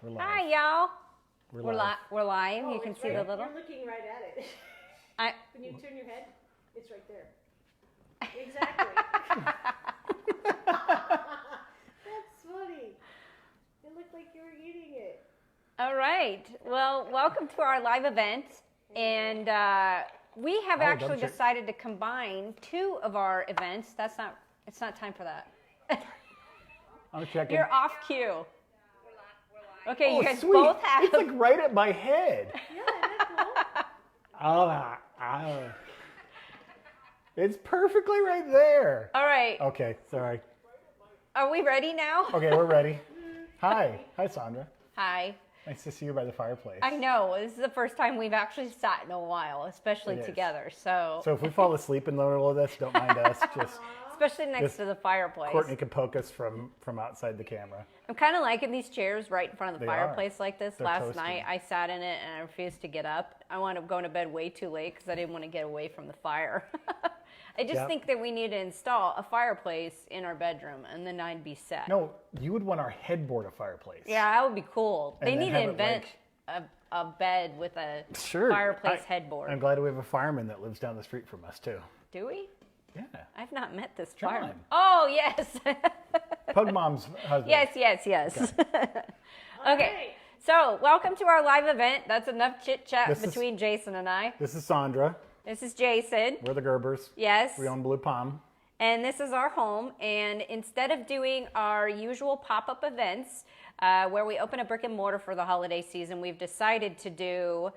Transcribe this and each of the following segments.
We're live. Hi, y'all. We're live. We're live. Oh, you can it's see right, the little. You're looking right at it. When you turn your head, it's right there. Exactly. That's funny. It looked like you were eating it. All right. Well, welcome to our live event. And we have actually decided to combine two of our events. It's not time for that. I'm checking. You're off cue. Okay, Oh, you guys sweet. both have. It's like right at my head. Yeah, isn't that cool? Oh, it's perfectly right there. All right. Okay, sorry. Are we ready now? Okay, we're ready. Hi, Sandra. Hi. Nice to see you by the fireplace. I know. This is the first time we've actually sat in a while, especially It is. together. So if we fall asleep in the middle of this, don't mind us. Just especially next to the fireplace. Courtney can poke us from outside the camera. I'm kind of liking these chairs right in front of the They fireplace like this. They're Last toasty. night I sat in it and I refused to get up. I wound up going to bed way too late because I didn't want to get away from the fire. I just think that we need to install a fireplace in our bedroom and then I'd be set. No, you would want our headboard a fireplace. Yeah, that would be cool. And They then need to have it invent a bed with a fireplace headboard. I'm glad we have a fireman that lives down the street from us too. Do we? Yeah. I've not met this John. fireman. Oh, yes. Pug Mom's husband. Yes. All Okay. right. So, welcome to our live event. That's enough chit-chat between Jason and I. This is Sandra. This is Jason. We're the Gerbers. Yes. We own Blue Palm. And this is our home. And instead of doing our usual pop-up events where we open a brick and mortar for the holiday season, we've decided to do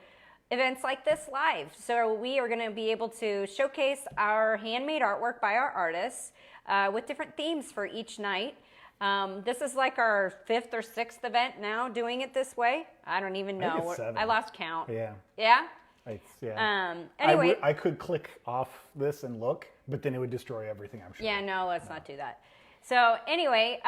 events like this live. So we are going to be able to showcase our handmade artwork by our artists with different themes for each night. This is like our 5th or 6th event now doing it this way. I don't even know. I think it's 7. I lost count. Yeah. Yeah? Anyway. I could click off this and look, but then it would destroy everything, I'm sure. Yeah, no, let's not do that. So anyway,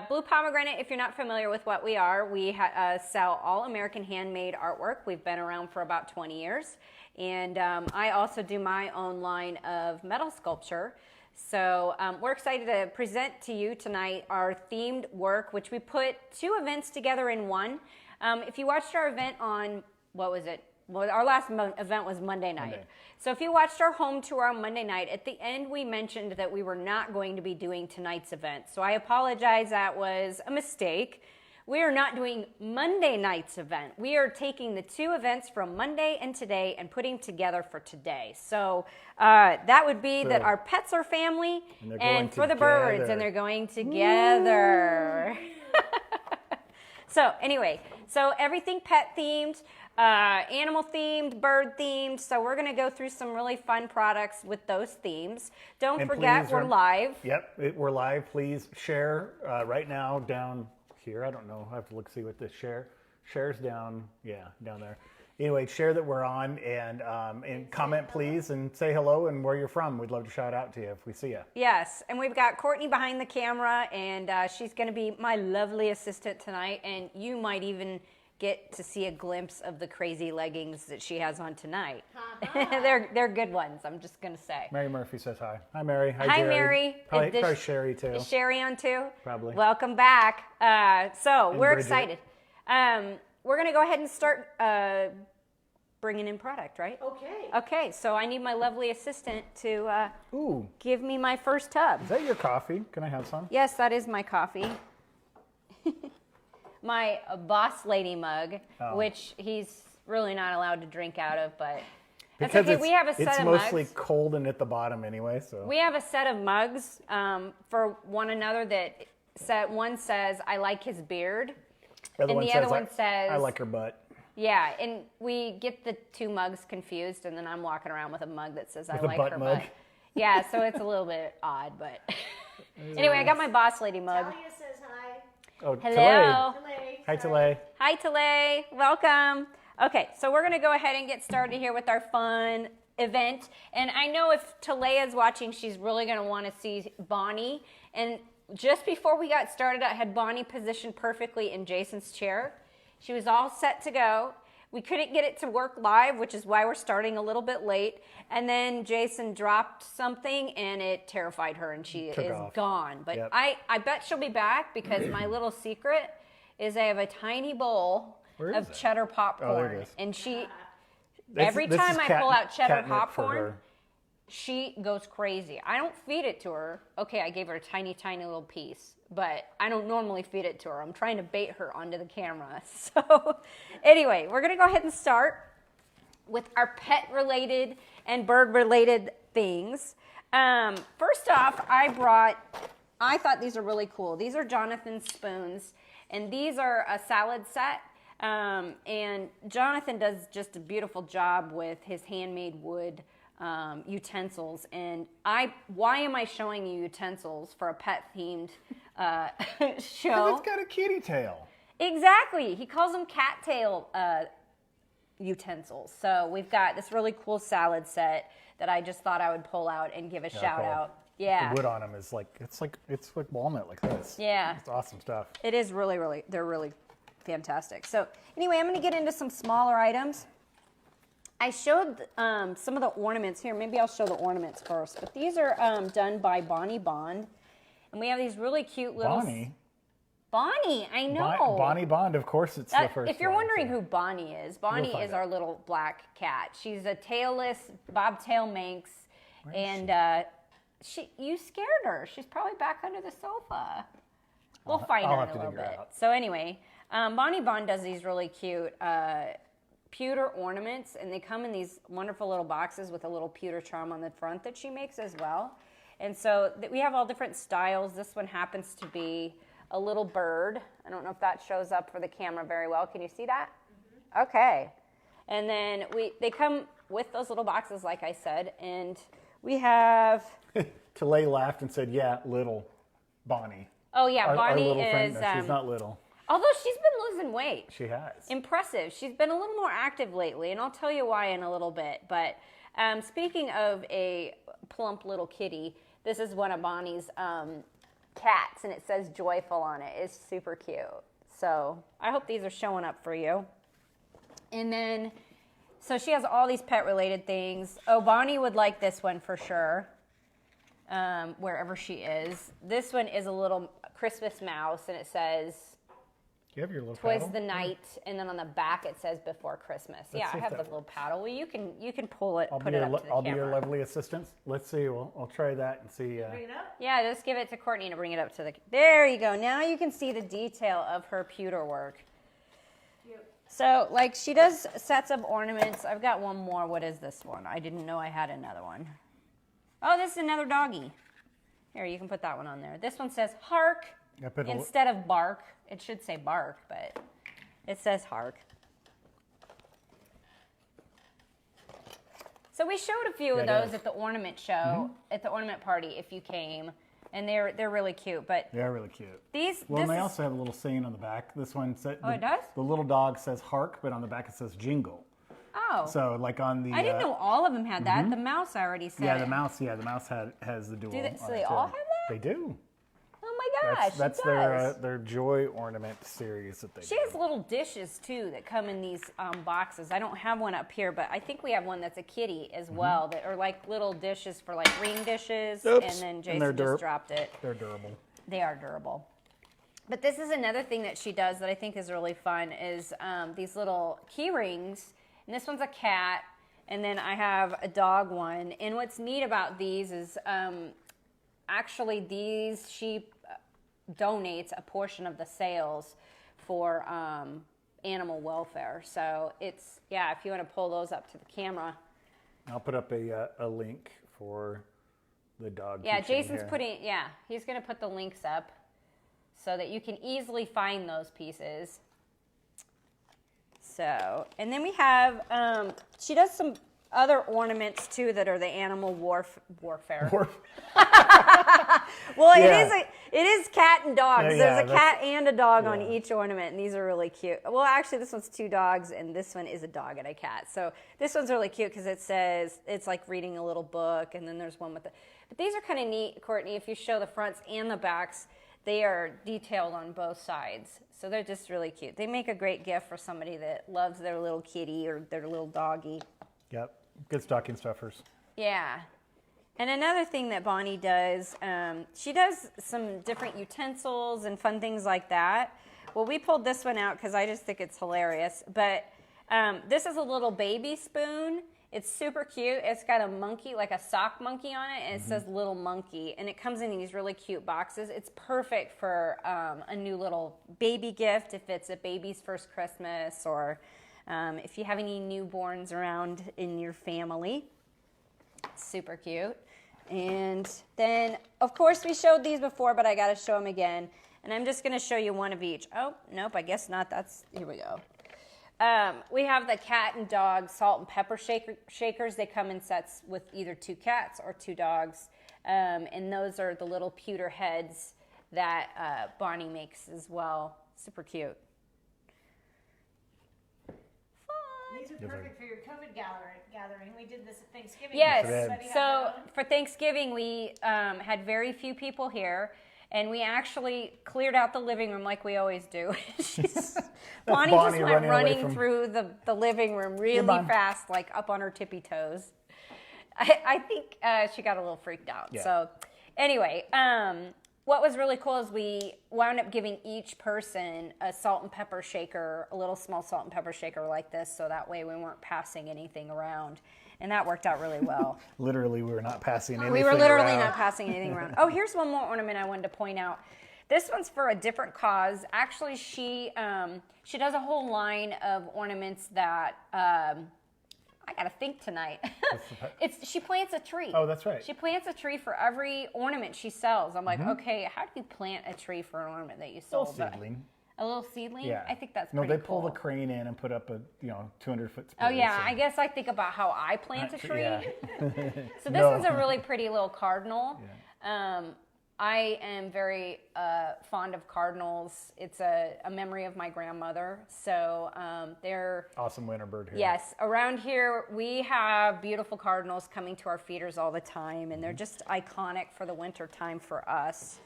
Blue Pomegranate, if you're not familiar with what we are, we sell all American handmade artwork. We've been around for about 20 years. And I also do my own line of metal sculpture. So we're excited to present to you tonight our themed work, which we put 2 events together in one. If you watched our event on, what was it? Well, our last event was Monday night. So if you watched our home tour on Monday night, at the end we mentioned that we were not going to be doing tonight's event. So I apologize, that was a mistake. We are not doing Monday night's event. We are taking the 2 events from Monday and today and putting together for today. So that would be that our pets are family and for the birds, and they're going together. So anyway, so everything pet themed, animal themed, bird themed. So we're going to go through some really fun products with those themes. Don't forget, we're live. Yep, we're live. Please share right now down here. I don't know. I have to look see what this shares down. Yeah, down there. Anyway, share that we're on and comment please and say hello and where you're from. We'd love to shout out to you if we see you. Yes, and we've got Courtney behind the camera, and she's going to be my lovely assistant tonight, and you might even get to see a glimpse of the crazy leggings that she has on tonight. They're good ones, I'm just going to say. Mary Murphy says hi. Hi, Mary. Hi, Jerry. Mary. Probably Sherry, too. Is Sherry on, too? Probably. Welcome back. So we're Bridget. excited. We're going to go ahead and start bringing in product, right? Okay. Okay, so I need my lovely assistant to Ooh, give me my first tub. is that your coffee? Can I have some? Yes, that is my coffee. My boss lady mug, which he's really not allowed to drink out of, but that's okay. We have a set of mugs. It's mostly cold and at the bottom anyway, so. We have a set of mugs for one another that one says, I like his beard. And the other one says, I like her butt. Yeah, and we get the 2 mugs confused, and then I'm walking around with a mug that says, I like her mug. butt. Yeah, so it's a little bit odd, but anyway, I got my boss lady mug. Talia says hi. Oh, Hello. Elaine. Hi, Talay. Hi, Talay. Welcome. Okay, so we're going to go ahead and get started here with our fun event. And I know if Talay is watching, she's really going to want to see Bonnie. And just before we got started, I had Bonnie positioned perfectly in Jason's chair. She was all set to go. We couldn't get it to work live, which is why we're starting a little bit late. And then Jason dropped something, and it terrified her, and she is gone. But I bet she'll be back because my little secret is I have a tiny bowl Where of is it? cheddar popcorn. Oh, there it is. And she, This every is time I pull out cheddar catnip for popcorn, her. she goes crazy. I don't feed it to her. Okay, I gave her a tiny, tiny little piece, but I don't normally feed it to her. I'm trying to bait her onto the camera. So anyway, we're going to go ahead and start with our pet-related and bird-related things. First off, I thought these are really cool. These are Jonathan's spoons, and these are a salad set. And Jonathan does just a beautiful job with his handmade wood utensils. And why am I showing you utensils for a pet-themed show? It's got a kitty tail. Exactly. He calls them cattail utensils. So we've got this really cool salad set that I just thought I would pull out and give a shout cool. out. Yeah. The wood on them is it's like walnut like this. Yeah. It's awesome stuff. It is really, really, they're really fantastic. So anyway, I'm going to get into some smaller items. I showed some of the ornaments here. Maybe I'll show the ornaments first. But these are done by Bonnie Bond. And we have these really cute little... Bonnie, I know. Bonnie Bond, of course it's the first If you're one, wondering so. who Bonnie is find our out. little black cat. She's a tailless bobtail Manx. And you scared her. She's probably back under the sofa. We'll find I'll her have in to a little dig her bit. out. So anyway, Bonnie Bond does these really cute pewter ornaments, and they come in these wonderful little boxes with a little pewter charm on the front that she makes as well. And so we have all different styles. This one happens to be a little bird. I don't know if that shows up for the camera very well. Can you see that? Mm-hmm. Okay. And then they come with those little boxes, like I said, and we have... Talay laughed and said, yeah, little Bonnie. Oh, yeah, Our Bonnie little friend. is... No, she's not little. Although she's been losing weight. She has. Impressive. She's been a little more active lately, and I'll tell you why in a little bit. But speaking of a plump little kitty, this is one of Bonnie's cats, and it says joyful on it. It's super cute. So I hope these are showing up for you. And then, so she has all these pet-related things. Oh, Bonnie would like this one for sure, wherever she is. This one is a little Christmas mouse, and it says... You have your little "'Twas paddle? the night," and then on the back it says "Before Christmas." Let's Yeah, see I if have the that little paddle. Well, you can pull it, I'll put be it your, up to the I'll camera. be your lovely assistant. Let's see. I'll try that and see. Bring it up. Yeah, just give it to Courtney to bring it up to the... There you go. Now you can see the detail of her pewter work. Yep. So, like, she does sets of ornaments. I've got one more. What is this one? I didn't know I had another one. Oh, this is another doggy. Here, you can put that one on there. This one says "Hark" I put a- instead of "bark." It should say "bark," but it says "Hark." So we showed a few of Yeah, it those is. at the ornament show, at the ornament party, if you came, and they're really cute. But They're really cute. these, Well, and this they is, also have a little saying on the back. This one said, Oh, it does? The little dog says "hark," but on the back it says "jingle." oh, So, like on the. I didn't know all of them had that. The mouse I already said. Yeah, it. the mouse. Yeah, the mouse has the dual. Do they- on so it, they too. all have that? They do. Oh my gosh, That's it does. their joy ornament series that they. She do. has little dishes too that come in these boxes. I don't have one up here, but I think we have one that's a kitty as well, that are like little dishes for like ring dishes. Oops. And then And Jason they're just dropped it. They're durable. They are durable. But this is another thing that she does that I think is really fun is these little key rings. And this one's a cat, and then I have a dog one. And what's neat about these is actually these she donates a portion of the sales for animal welfare. So it's, yeah, if you want to pull those up to the camera. I'll put up a link for the dog. Yeah, keychain Jason's here. he's going to put the links up so that you can easily find those pieces. So, and then we have, she does some other ornaments too that are the animal warfare. Well, Yeah. it is cat and dogs. Yeah, There's a that's- cat and a dog on yeah. each ornament, and these are really cute. Well, actually, this one's 2 dogs, and this one is a dog and a cat. So this one's really cute because it says it's like reading a little book, and then there's one with the. But these are kind of neat, Courtney. If you show the fronts and the backs, they are detailed on both sides. So they're just really cute. They make a great gift for somebody that loves their little kitty or their little doggy. Yep, good stocking stuffers. Yeah. And another thing that Bonnie does, she does some different utensils and fun things like that. Well, we pulled this one out because I just think it's hilarious. But this is a little baby spoon. It's super cute. It's got a monkey, like a sock monkey on it, and it says little monkey. And it comes in these really cute boxes. It's perfect for a new little baby gift if it's a baby's first Christmas, or if you have any newborns around in your family. It's super cute. And then, of course, we showed these before, but I got to show them again. And I'm just going to show you one of each. Oh, nope, I guess not. Here we go. We have the cat and dog salt and pepper shakers. They come in sets with either 2 cats or 2 dogs. And those are the little pewter heads that Bonnie makes as well. Super cute. These are perfect for your COVID gathering. We did this at Thanksgiving. Yes. Everybody had So their own. for Thanksgiving, we had very few people here. And we actually cleared out the living room like we always do. Bonnie just went running through the living room really fast, like up on her tippy toes. I think she got a little freaked out. Yeah. So anyway, what was really cool is we wound up giving each person a salt and pepper shaker, a little small salt and pepper shaker like this, so that way we weren't passing anything around. And that worked out really well. Literally, we were not passing anything We were literally around. not passing anything around. Oh, here's one more ornament I wanted to point out. This one's for a different cause. Actually, she does a whole line of ornaments that I gotta think tonight. She plants a tree. Oh, that's right. She plants a tree for every ornament she sells. I'm like, okay, how do you plant a tree for an ornament that you sold? Little seedling. A little seedling? Yeah. I think that's no. pretty They pull cool. the crane in and put up a 200-foot. Oh yeah, I guess I think about how I plant a tree. Yeah. So this No. one's a really pretty little cardinal. Yeah. I am very fond of cardinals. It's a memory of my grandmother. So they're Awesome winter bird here. yes. Around here we have beautiful cardinals coming to our feeders all the time, and they're just iconic for the winter time for us.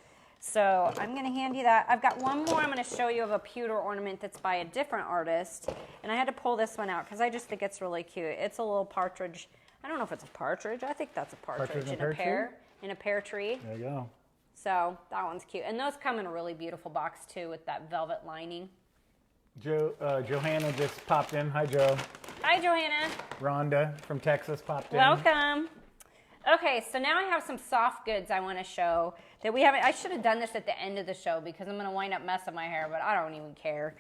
So I'm going to hand you that. I've got one more I'm going to show you of a pewter ornament that's by a different artist. And I had to pull this one out because I just think it's really cute. It's a little partridge. I don't know if it's a partridge. I think that's a partridge in a pear. In a pear tree. There you go. So that one's cute. And those come in a really beautiful box too with that velvet lining. Johanna just popped in. Hi, Joe. Hi, Johanna. Rhonda from Texas popped in. Welcome. Okay, so now I have some soft goods I want to show that we haven't. I should have done this at the end of the show because I'm going to wind up messing my hair, but I don't even care.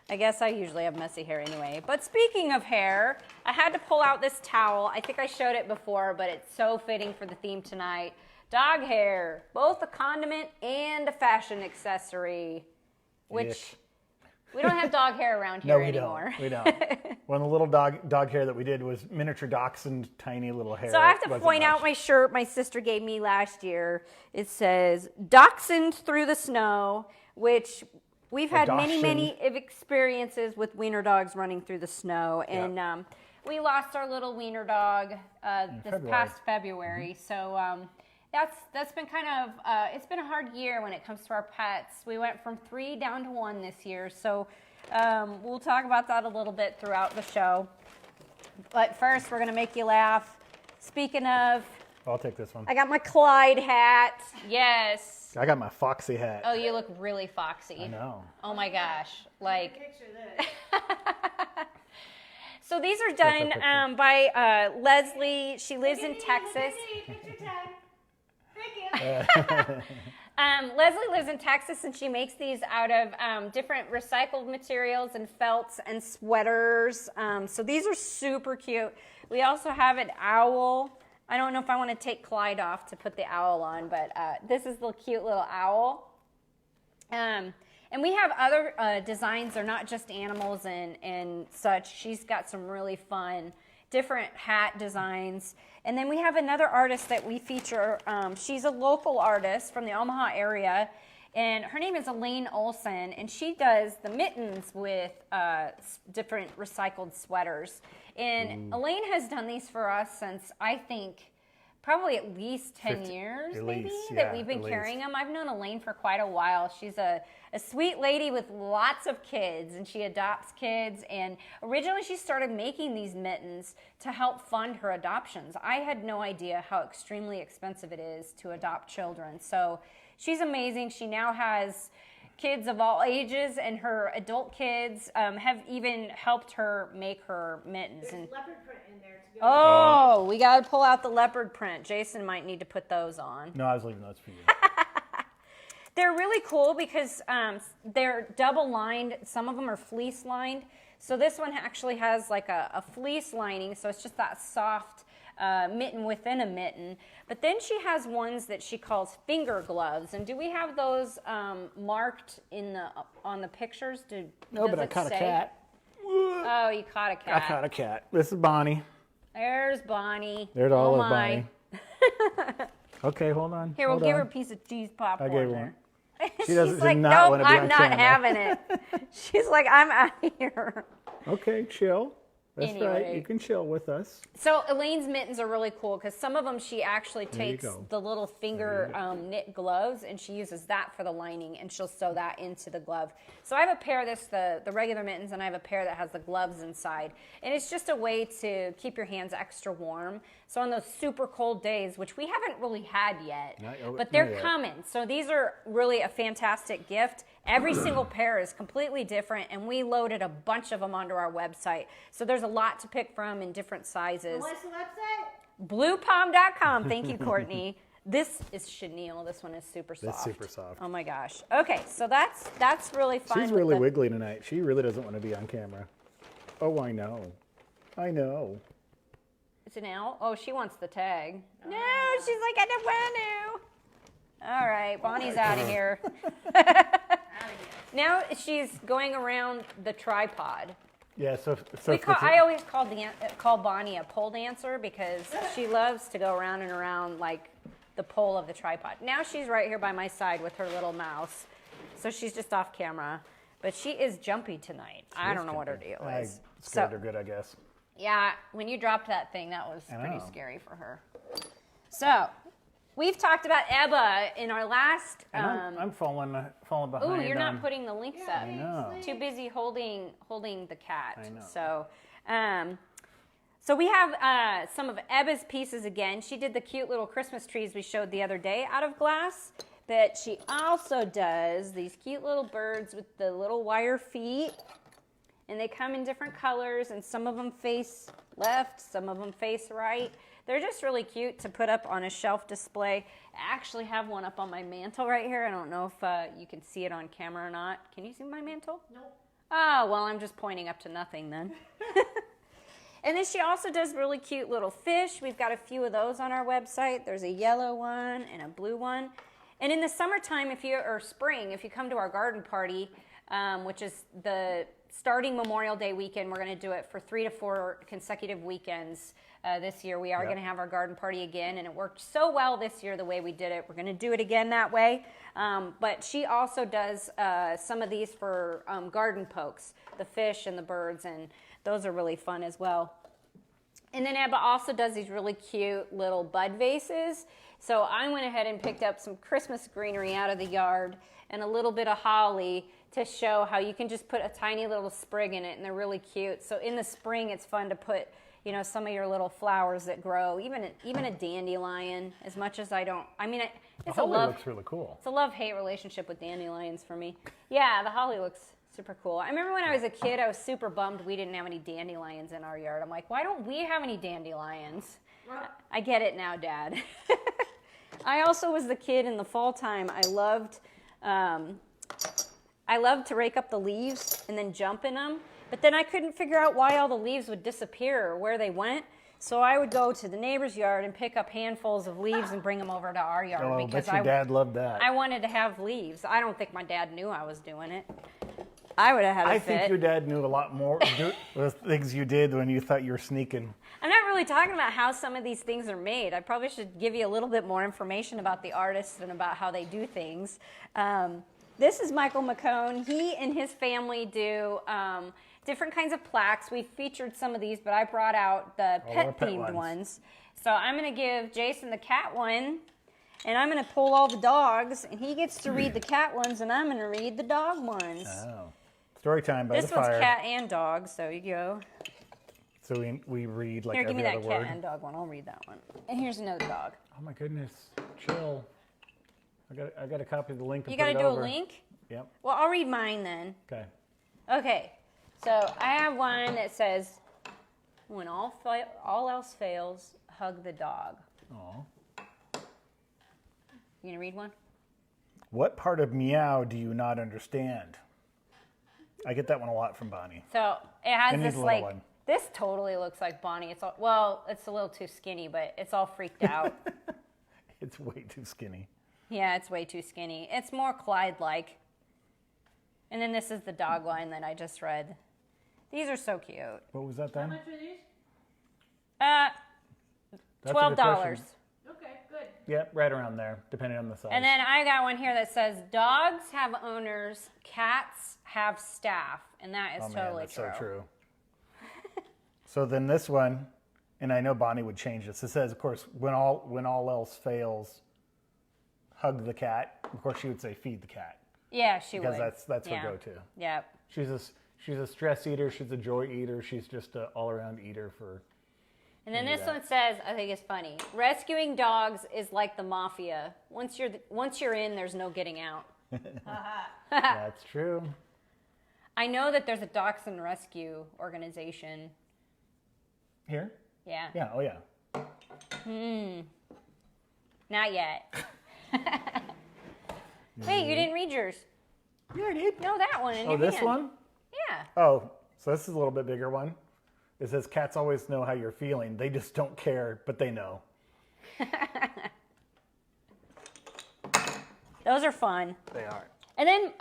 I guess I usually have messy hair anyway. But speaking of hair, I had to pull out this towel. I think I showed it before, but it's so fitting for the theme tonight. Dog hair, both a condiment and a fashion accessory, which Ish. we don't have dog hair around here No, we anymore. don't. We don't. One of the little dog hair that we did was miniature dachshund, tiny little hair. So I have to Wasn't point out much. my shirt my sister gave me last year. It says Dachshund Through the Snow, which we've had many Dachshund. experiences with Wiener Dogs running through the snow. And we lost our little Wiener dog this February. past February. So that's been kind of, it's been a hard year when it comes to our pets. We went from 3 down to 1 this year. So we'll talk about that a little bit throughout the show. But first, we're going to make you laugh. Speaking of, I'll take this one. I got my Clyde hat. Yes. I got my foxy hat. Oh, you look really foxy. I know. Oh my gosh. Like, Picture this. so these are done by Leslie. She lives in Texas. Picture time. Thank you. Leslie lives in Texas, and she makes these out of different recycled materials and felts and sweaters. So these are super cute. We also have an owl. I don't know if I want to take Clyde off to put the owl on, but this is the cute little owl. And we have other designs. They're not just animals and such. She's got some really fun different hat designs. And then we have another artist that we feature. She's a local artist from the Omaha area, and her name is Elaine Olsen, and she does the mittens with different recycled sweaters. And Elaine has done these for us since, I think, probably at least 10 years, maybe, that we've been carrying them. I've known Elaine for quite a while. She's a sweet lady with lots of kids, and she adopts kids. And originally she started making these mittens to help fund her adoptions. I had no idea how extremely expensive it is to adopt children. So she's amazing. She now has kids of all ages, and her adult kids have even helped her make her mittens. There's leopard print in there to go. Oh, we got to pull out the leopard print. Jason might need to put those on. No, I was leaving those for you. They're really cool because they're double lined. Some of them are fleece lined. So this one actually has like a fleece lining, so it's just that soft mitten within a mitten. But then she has ones that she calls finger gloves. And do we have those marked on the pictures? No, but I caught a cat. Oh, you caught a cat. I caught a cat. This is Bonnie. There's Bonnie. There's all of my. Bonnie. Okay, hold on. Here, we'll hold give on. her a piece of cheese popcorn. I gave her there. one. She She's does like, not nope, want to be I'm on not camera. having it. She's like, I'm out of here. Okay, chill. That's right. Anyway. You can chill with us. So Elaine's mittens are really cool because some of them she actually There you takes go. the little finger knit gloves and she uses that for the lining and she'll sew that into the glove. So I have a pair of this, the regular mittens, and I have a pair that has the gloves inside. And it's just a way to keep your hands extra warm. So on those super cold days, which we haven't really had yet, but they're yet. coming. So these are really a fantastic gift. Every single pair is completely different, and we loaded a bunch of them onto our website. So there's a lot to pick from in different sizes. What's the website? Bluepalm.com. Thank you, Courtney. This is chenille. This one is super soft. That's super soft. Oh my gosh. Okay, so that's really fun. She's really wiggly tonight. She really doesn't want to be on camera. Oh, I know. I know. Is it now? Oh, she wants the tag. No, she's like, I don't want to. All right, Bonnie's out of here. Now she's going around the tripod. Yeah, so I always call Bonnie a pole dancer because she loves to go around and around like the pole of the tripod. Now she's right here by my side with her little mouse. So she's just off camera. But she is jumpy tonight. I don't know what her deal I is. scared her good, I guess. Yeah, when you dropped that thing, that was pretty know. scary for her. So, we've talked about Ebba in our last... And I'm falling behind. Ooh, you're on- not putting the links up. I know. Too busy holding the cat. I know. So we have some of Ebba's pieces again. She did the cute little Christmas trees we showed the other day out of glass. But she also does these cute little birds with the little wire feet. And they come in different colors, and some of them face left, some of them face right. They're just really cute to put up on a shelf display. I actually have one up on my mantle right here. I don't know if you can see it on camera or not. Can you see my mantle? Nope. Oh, well, I'm just pointing up to nothing then. And then she also does really cute little fish. We've got a few of those on our website. There's a yellow one and a blue one. And in the summertime, or spring, if you come to our garden party, which is the starting Memorial Day weekend, we're going to do it for 3 to 4 consecutive weekends this year. We are going to have our garden party again, and it worked so well this year the way we did it. We're going to do it again that way. But she also does some of these for garden pokes, the fish and the birds, and those are really fun as well. And then Ebba also does these really cute little bud vases. So I went ahead and picked up some Christmas greenery out of the yard and a little bit of holly to show how you can just put a tiny little sprig in it, and they're really cute. So in the spring, it's fun to put, some of your little flowers that grow, even a dandelion. As much as it's Holly looks really cool. It's a love-hate relationship with dandelions for me. Yeah, the holly looks super cool. I remember when I was a kid, I was super bummed we didn't have any dandelions in our yard. I'm like, why don't we have any dandelions? I get it now, Dad. I also was the kid in the fall time. I loved to rake up the leaves and then jump in them. But then I couldn't figure out why all the leaves would disappear or where they went. So I would go to the neighbor's yard and pick up handfuls of leaves and bring them over to our yard. Oh, because bet your dad loved that. I wanted to have leaves. I don't think my dad knew I was doing it. I would have had a I fit. think your dad knew a lot more the things you did when you thought you were sneaking. I'm not really talking about how some of these things are made. I probably should give you a little bit more information about the artists and about how they do things. This is Michael McCone. He and his family do different kinds of plaques. We featured some of these, but I brought out the pet-themed ones. So I'm going to give Jason the cat one, and I'm going to pull all the dogs, and he gets to read the cat ones, and I'm going to read the dog ones. Oh. Story time by This the fire. one's cat and dog, so you go. So we read like Here, give me every that other cat word. and dog one. I'll read that one. And here's another dog. Oh my goodness. Chill. I got a copy of the link to You put got to it do over. a link? Yep. Well, I'll read mine then. Okay. Okay. So I have one that says, when all else fails, hug the dog. Aw. You gonna read one? What part of meow do you not understand? I get that one a lot from Bonnie. So it has And this he's a little like, one. this totally looks like Bonnie. It's all, well, it's a little too skinny, but it's all freaked out. It's way too skinny. Yeah, it's way too skinny. It's more Clyde-like. And then this is the dog line that I just read. These are so cute. What was that How then? much are these? That's a good $12. question. Okay, good. Yep, right around there, depending on the size. And then I got one here that says, dogs have owners, cats have staff. And that is oh man, totally that's true. so true. So then this one, and I know Bonnie would change this. It says, of course, when all else fails, hug the cat. Of course, she would say feed the cat Yeah, she because would. that's Yeah. her go-to. Yep. She's a stress eater. She's a joy eater. She's just an all-around eater for. And then do this that. one says, I think it's funny. Rescuing dogs is like the mafia. Once you're in, there's no getting out. That's true. I know that there's a dachshund rescue organization. Here? Yeah. Yeah. Oh yeah. Not yet. Wait, you didn't read yours. Yeah, I did. No, that one in Oh, your this hand. one? Yeah. Oh, so this is a little bit bigger one. It says cats always know how you're feeling. They just don't care, but they know. Those are fun. They are. And then,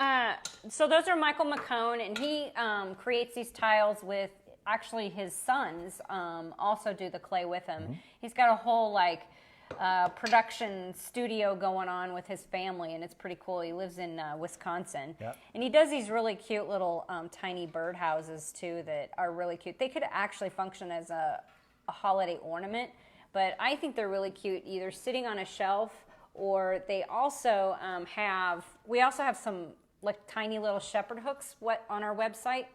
so those are Michael McCone, and he creates these tiles with, actually his sons also do the clay with him. Mm-hmm. He's got a whole production studio going on with his family, and it's pretty cool. He lives in Wisconsin. Yep. And he does these really cute little tiny bird houses too that are really cute. They could actually function as a holiday ornament, but I think they're really cute either sitting on a shelf, or they also we also have some like tiny little shepherd hooks on our website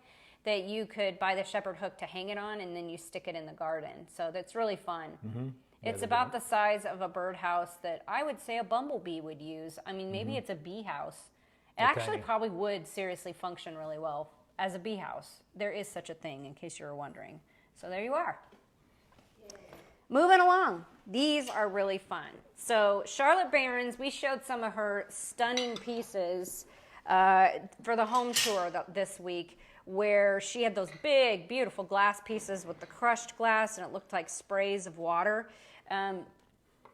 that you could buy the shepherd hook to hang it on, and then you stick it in the garden. So that's really fun. Mm-hmm. It's about the size of a birdhouse that I would say a bumblebee would use. I mean, maybe it's a bee house. It They're actually tiny. probably would seriously function really well as a bee house. There is such a thing, in case you were wondering. So there you are. Moving along. These are really fun. So Charlotte Barron's, we showed some of her stunning pieces for the home tour this week, where she had those big, beautiful glass pieces with the crushed glass, and it looked like sprays of water.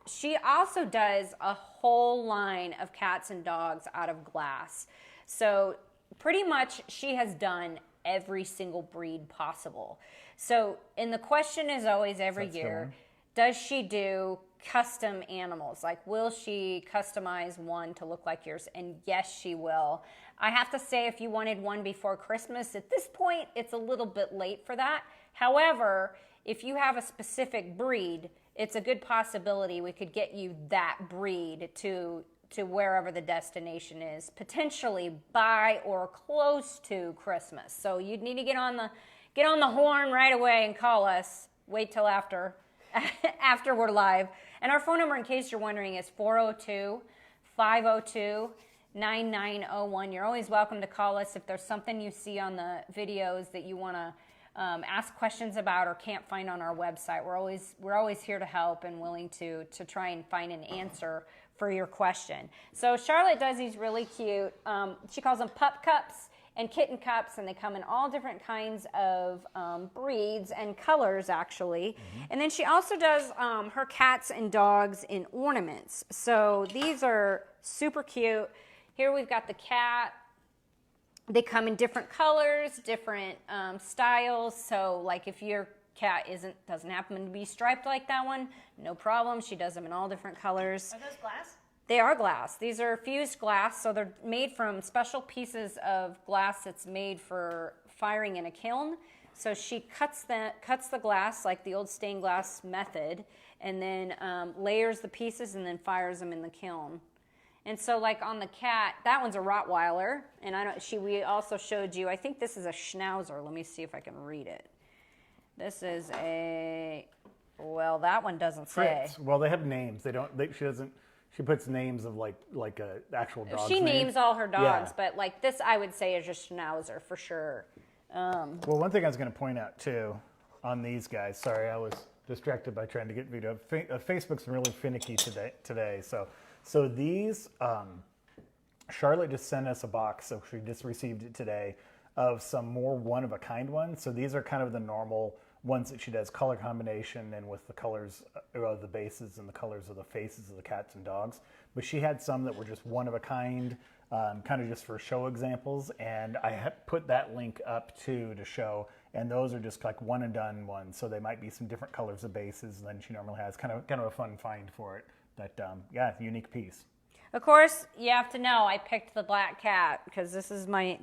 She also does a whole line of cats and dogs out of glass. So pretty much she has done every single breed possible. So, and the question is always every year, does she do custom animals? Like, will she customize one to look like yours? And yes, she will. I have to say, if you wanted one before Christmas, at this point, it's a little bit late for that. However, if you have a specific breed, it's a good possibility we could get you that breed to wherever the destination is, potentially by or close to Christmas. So you'd need to get on the horn right away and call us. Wait till after we're live. And our phone number, in case you're wondering, is 402-502-9901. You're always welcome to call us if there's something you see on the videos that you want to ask questions about or can't find on our website. We're always here to help and willing to try and find an answer for your question. So Charlotte does these really cute, she calls them pup cups and kitten cups, and they come in all different kinds of breeds and colors, actually. Mm-hmm. And then she also does her cats and dogs in ornaments. So these are super cute. Here we've got the cat. They come in different colors, different styles. So like if your cat doesn't happen to be striped like that one, no problem. She does them in all different colors. Are those glass? They are glass. These are fused glass, so they're made from special pieces of glass that's made for firing in a kiln. So she cuts the glass like the old stained glass method, and then layers the pieces and then fires them in the kiln. And so, like on the cat, that one's a Rottweiler, and we also showed you. I think this is a Schnauzer. Let me see if I can read it. This is a. Well, that one doesn't say. Fritz. Well, they have names. They don't. She puts names of like a actual dog. She names all her dogs, Yeah. but like this, I would say is just Schnauzer for sure. Well, one thing I was going to point out too on these guys. Sorry, I was distracted by trying to get video. Facebook's really finicky today. So these, Charlotte just sent us a box, so she just received it today, of some more one-of-a-kind ones. So these are kind of the normal ones that she does, color combination and with the colors of the bases and the colors of the faces of the cats and dogs. But she had some that were just one-of-a-kind, kind of just for show examples. And I have put that link up too to show. And those are just like one-and-done ones. So they might be some different colors of bases than she normally has. Kind of a fun find for it. But yeah, unique piece. Of course, you have to know I picked the black cat because this is my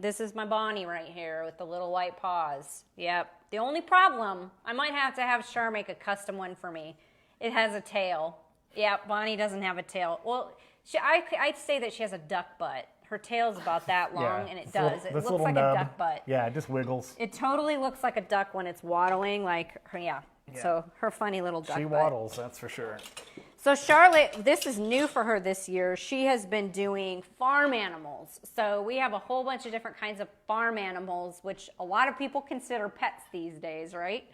Bonnie right here with the little white paws. Yep. The only problem, I might have to have Char make a custom one for me. It has a tail. Yep, Bonnie doesn't have a tail. Well, I'd say that she has a duck butt. Her tail's about that long, and it does. It looks like a duck butt. Yeah, it just wiggles. It totally looks like a duck when it's waddling, like her, yeah. So her funny little duck butt. She waddles, that's for sure. So Charlotte, this is new for her this year. She has been doing farm animals. So we have a whole bunch of different kinds of farm animals, which a lot of people consider pets these days, right?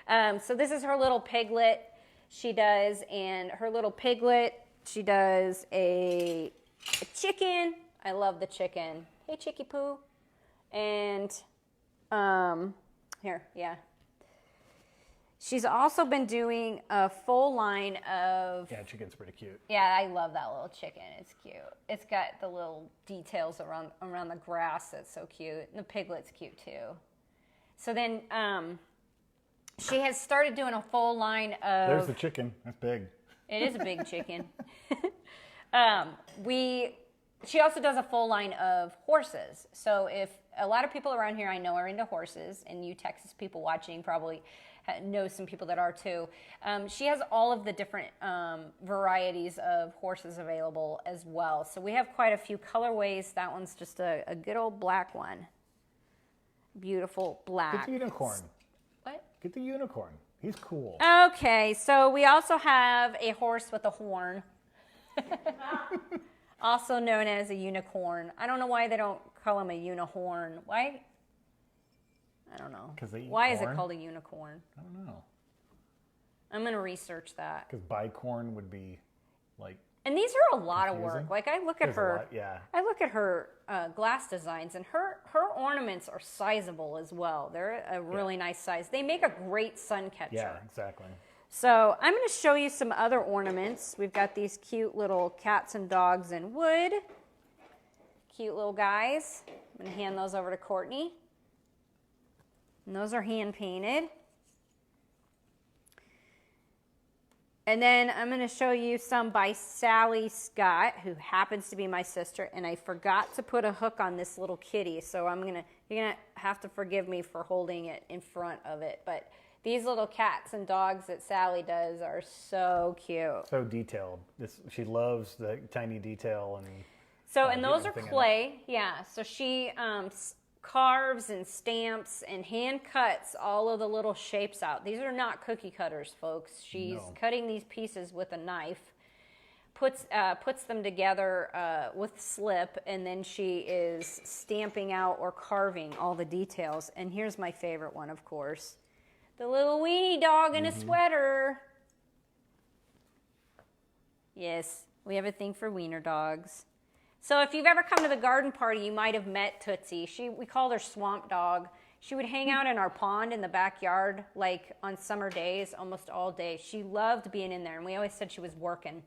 So this is her little piglet she does, and her little piglet, she does a chicken. I love the chicken. Hey, Chicky Poo. And here, yeah. She's also been doing a full line of... Yeah, chicken's pretty cute. Yeah, I love that little chicken. It's cute. It's got the little details around the grass that's so cute. And the piglet's cute too. So then she has started doing a full line of... There's the chicken. That's big. It is a big chicken. She also does a full line of horses. So if a lot of people around here I know are into horses, and you Texas people watching probably know some people that are too. She has all of the different varieties of horses available as well. So we have quite a few colorways. That one's just a good old black one. Beautiful black. Get the unicorn. What? Get the unicorn. He's cool. Okay, so we also have a horse with a horn. Also known as a unicorn. I don't know why they don't call him a unihorn. Why? I don't know. Because they eat Why corn? is it called a unicorn? I don't know. I'm going to research that. Because bicorn would be like... And these are a lot of confusing. work. Like I look at There's a her, lot, yeah. I look at her glass designs, and her ornaments are sizable as well. They're a really nice size. They make a great sun catcher. Yeah, exactly. So I'm going to show you some other ornaments. We've got these cute little cats and dogs in wood. Cute little guys. I'm going to hand those over to Courtney. And those are hand painted. And then I'm going to show you some by Sally Scott, who happens to be my sister, and I forgot to put a hook on this little kitty, so you're going to have to forgive me for holding it in front of it. But these little cats and dogs that Sally does are so cute. So detailed. She loves the tiny detail. And those are clay, yeah. So she carves and stamps and hand cuts all of the little shapes out. These are not cookie cutters, folks. She's cutting these pieces with a knife, puts them together with slip, and then she is stamping out or carving all the details. And here's my favorite one, of course. The little weenie dog in a sweater. Yes, we have a thing for wiener dogs. So if you've ever come to the garden party, you might have met Tootsie. We called her Swamp Dog. She would hang out in our pond in the backyard, like on summer days, almost all day. She loved being in there, and we always said she was working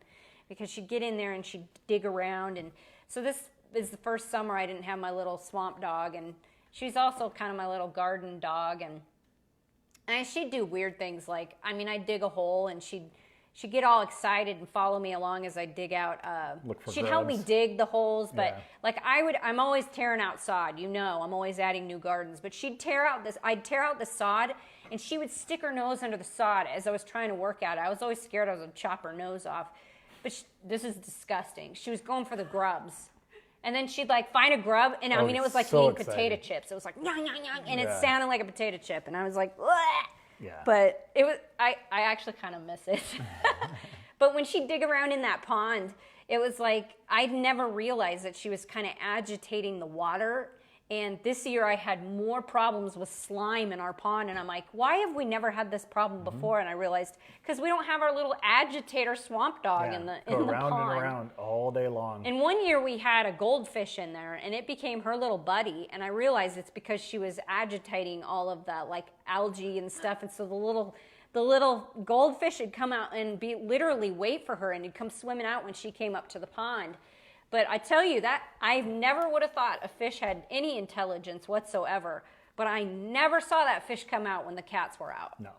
because she'd get in there and she'd dig around. And so this is the first summer I didn't have my little Swamp Dog, and she's also kind of my little garden dog. And she'd do weird things like, I'd dig a hole, and she'd get all excited and follow me along as I dig out. She'd help me dig the holes, but I'm always tearing out sod. I'm always adding new gardens. But I'd tear out the sod, and she would stick her nose under the sod as I was trying to work at it. I was always scared I was going to chop her nose off. But this is disgusting. She was going for the grubs. And then she'd find a grub, and it was like eating potato chips. It was like, nyang, nyang, nyang, and it sounded like a potato chip. And I was like, bleh. Yeah. But I actually kind of miss it. But when she'd dig around in that pond, it was like I'd never realized that she was kind of agitating the water. And this year I had more problems with slime in our pond. And I'm like, why have we never had this problem before? And I realized, because we don't have our little agitator swamp dog in the pond. Around and around all day long. And one year we had a goldfish in there, and it became her little buddy. And I realized it's because she was agitating all of the like algae and stuff. And so the little goldfish would come out and literally wait for her, and he'd come swimming out when she came up to the pond. But I tell you that I never would have thought a fish had any intelligence whatsoever. But I never saw that fish come out when the cats were out. No.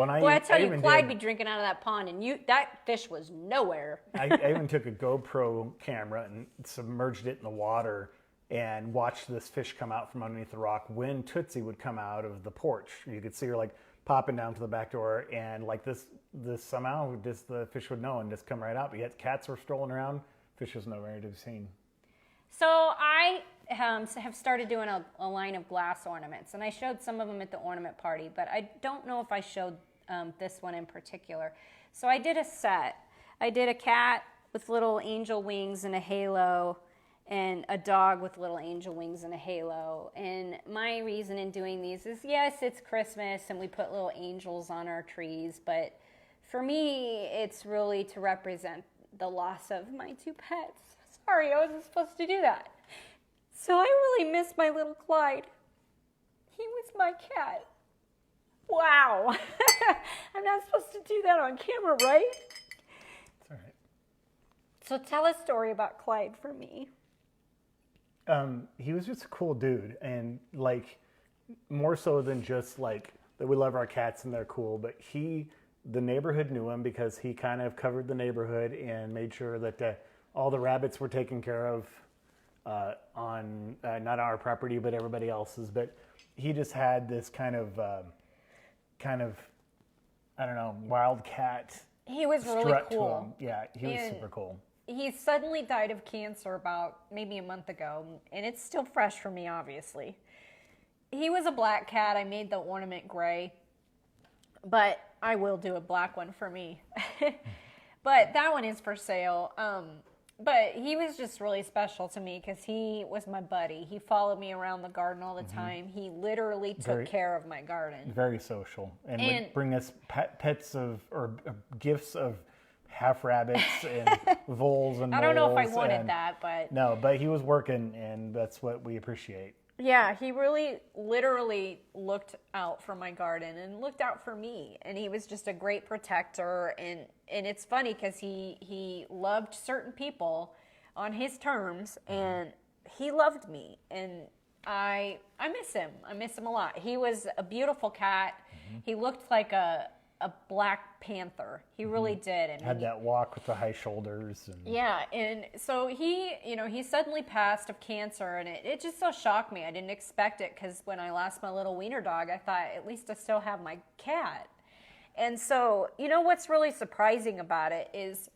I tell you, Clyde be drinking out of that pond, and that fish was nowhere. I even took a GoPro camera and submerged it in the water and watched this fish come out from underneath the rock when Tootsie would come out of the porch. You could see her like popping down to the back door, and like this somehow just the fish would know and just come right out. But yet cats were strolling around. Fish was nowhere to be seen. So I have started doing a line of glass ornaments, and I showed some of them at the ornament party, but I don't know if I showed this one in particular. So I did a set. I did a cat with little angel wings and a halo, and a dog with little angel wings and a halo. And my reason in doing these is, yes, it's Christmas, and we put little angels on our trees, but for me, it's really to represent the loss of my 2 pets. Sorry, I wasn't supposed to do that. So I really miss my little Clyde. He was my cat. Wow. I'm not supposed to do that on camera, right? It's all right. So tell a story about Clyde for me. He was just a cool dude, and like more so than just like that we love our cats and they're cool, but the neighborhood knew him because he kind of covered the neighborhood and made sure that all the rabbits were taken care of on not our property but everybody else's. But he just had this kind of I don't know, wildcat. He was really strut cool. To him. Yeah, he was super cool. He suddenly died of cancer about maybe a month ago, and it's still fresh for me, obviously. He was a black cat. I made the ornament gray, but I will do a black one for me. But that one is for sale. But he was just really special to me because he was my buddy. He followed me around the garden all the time. He literally took care of my garden. Very social. And would bring us pets or gifts of half rabbits and voles and I don't know if I moles wanted that, but... No, but he was working, and that's what we appreciate. Yeah, he really literally looked out for my garden and looked out for me. And he was just a great protector. And it's funny because he loved certain people on his terms, and he loved me. And I miss him. I miss him a lot. He was a beautiful cat. He looked like a black panther. He really did. And had that walk with the high shoulders. And... Yeah, and so he suddenly passed of cancer, and it just so shocked me. I didn't expect it because when I lost my little wiener dog, I thought at least I still have my cat. And so, what's really surprising about it is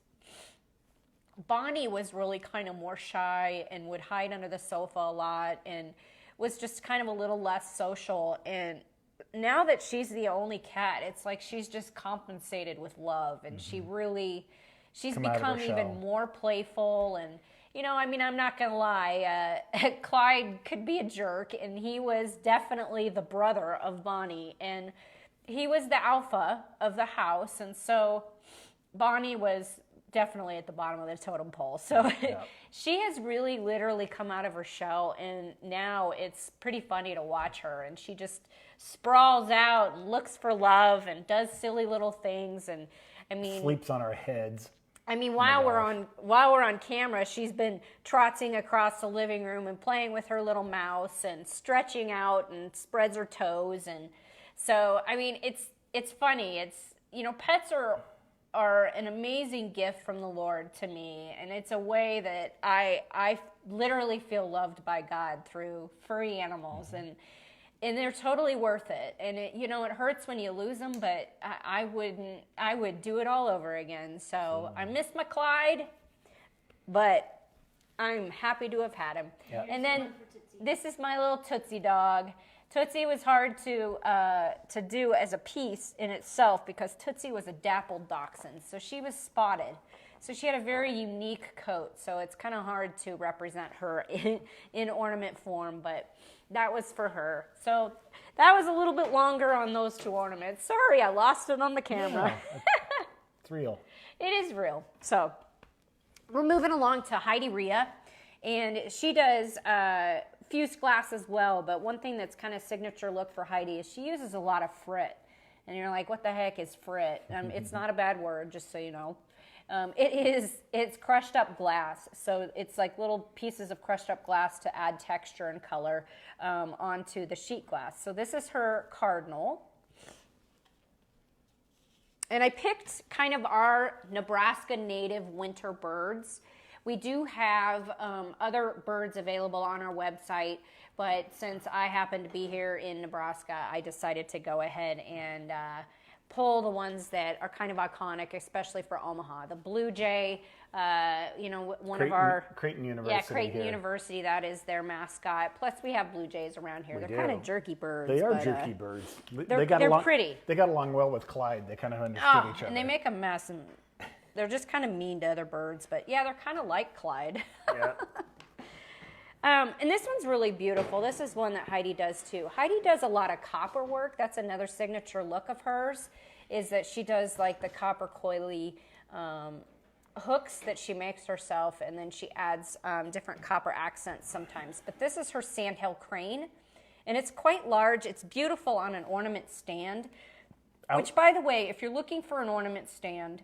Bonnie was really kind of more shy and would hide under the sofa a lot and was just kind of a little less social. And now that she's the only cat, it's like she's just compensated with love, and she's become even more playful. And I'm not gonna lie, Clyde could be a jerk, and he was definitely the brother of Bonnie, and he was the alpha of the house, and so Bonnie was definitely at the bottom of the totem pole. So she has really literally come out of her shell, and now it's pretty funny to watch her, and she just sprawls out and looks for love and does silly little things, and sleeps on our heads. While we're on camera, she's been trotting across the living room and playing with her little mouse and stretching out and spreads her toes. And so it's funny. It's pets are an amazing gift from the Lord to me, and it's a way that I literally feel loved by God through furry animals, and they're totally worth it. And it hurts when you lose them, but I would do it all over again. So I miss my Clyde, but I'm happy to have had him. Yep. And then this is my little Tootsie dog. Tootsie was hard to do as a piece in itself because Tootsie was a dappled dachshund, so she was spotted. So she had a very unique coat, so it's kind of hard to represent her in ornament form, but that was for her. So that was a little bit longer on those two ornaments. Sorry, I lost it on the camera. Yeah, it's real. It is real. So we're moving along to Heidi Rhea, and she does fused glass as well, but one thing that's kind of signature look for Heidi is she uses a lot of frit. And you're like, what the heck is frit? It's not a bad word, just so you know. It's crushed up glass. So it's like little pieces of crushed up glass to add texture and color onto the sheet glass. So this is her cardinal. And I picked kind of our Nebraska native winter birds. We do have other birds available on our website, but since I happen to be here in Nebraska, I decided to go ahead and pull the ones that are kind of iconic, especially for Omaha. The blue jay, one of our... Creighton University. Yeah, Creighton here. University, that is their mascot. Plus, we have blue jays around here. They're do. kind of jerky birds. They are but, jerky birds. They're pretty. They got along well with Clyde. They kind of understood each other. And they make a mess, and they're just kind of mean to other birds. But yeah, they're kind of like Clyde. Yeah. And this one's really beautiful. This is one that Heidi does too. Heidi does a lot of copper work. That's another signature look of hers, is that she does like the copper coily hooks that she makes herself, and then she adds different copper accents sometimes. But this is her sandhill crane, and it's quite large. It's beautiful on an ornament stand, which, by the way, if you're looking for an ornament stand,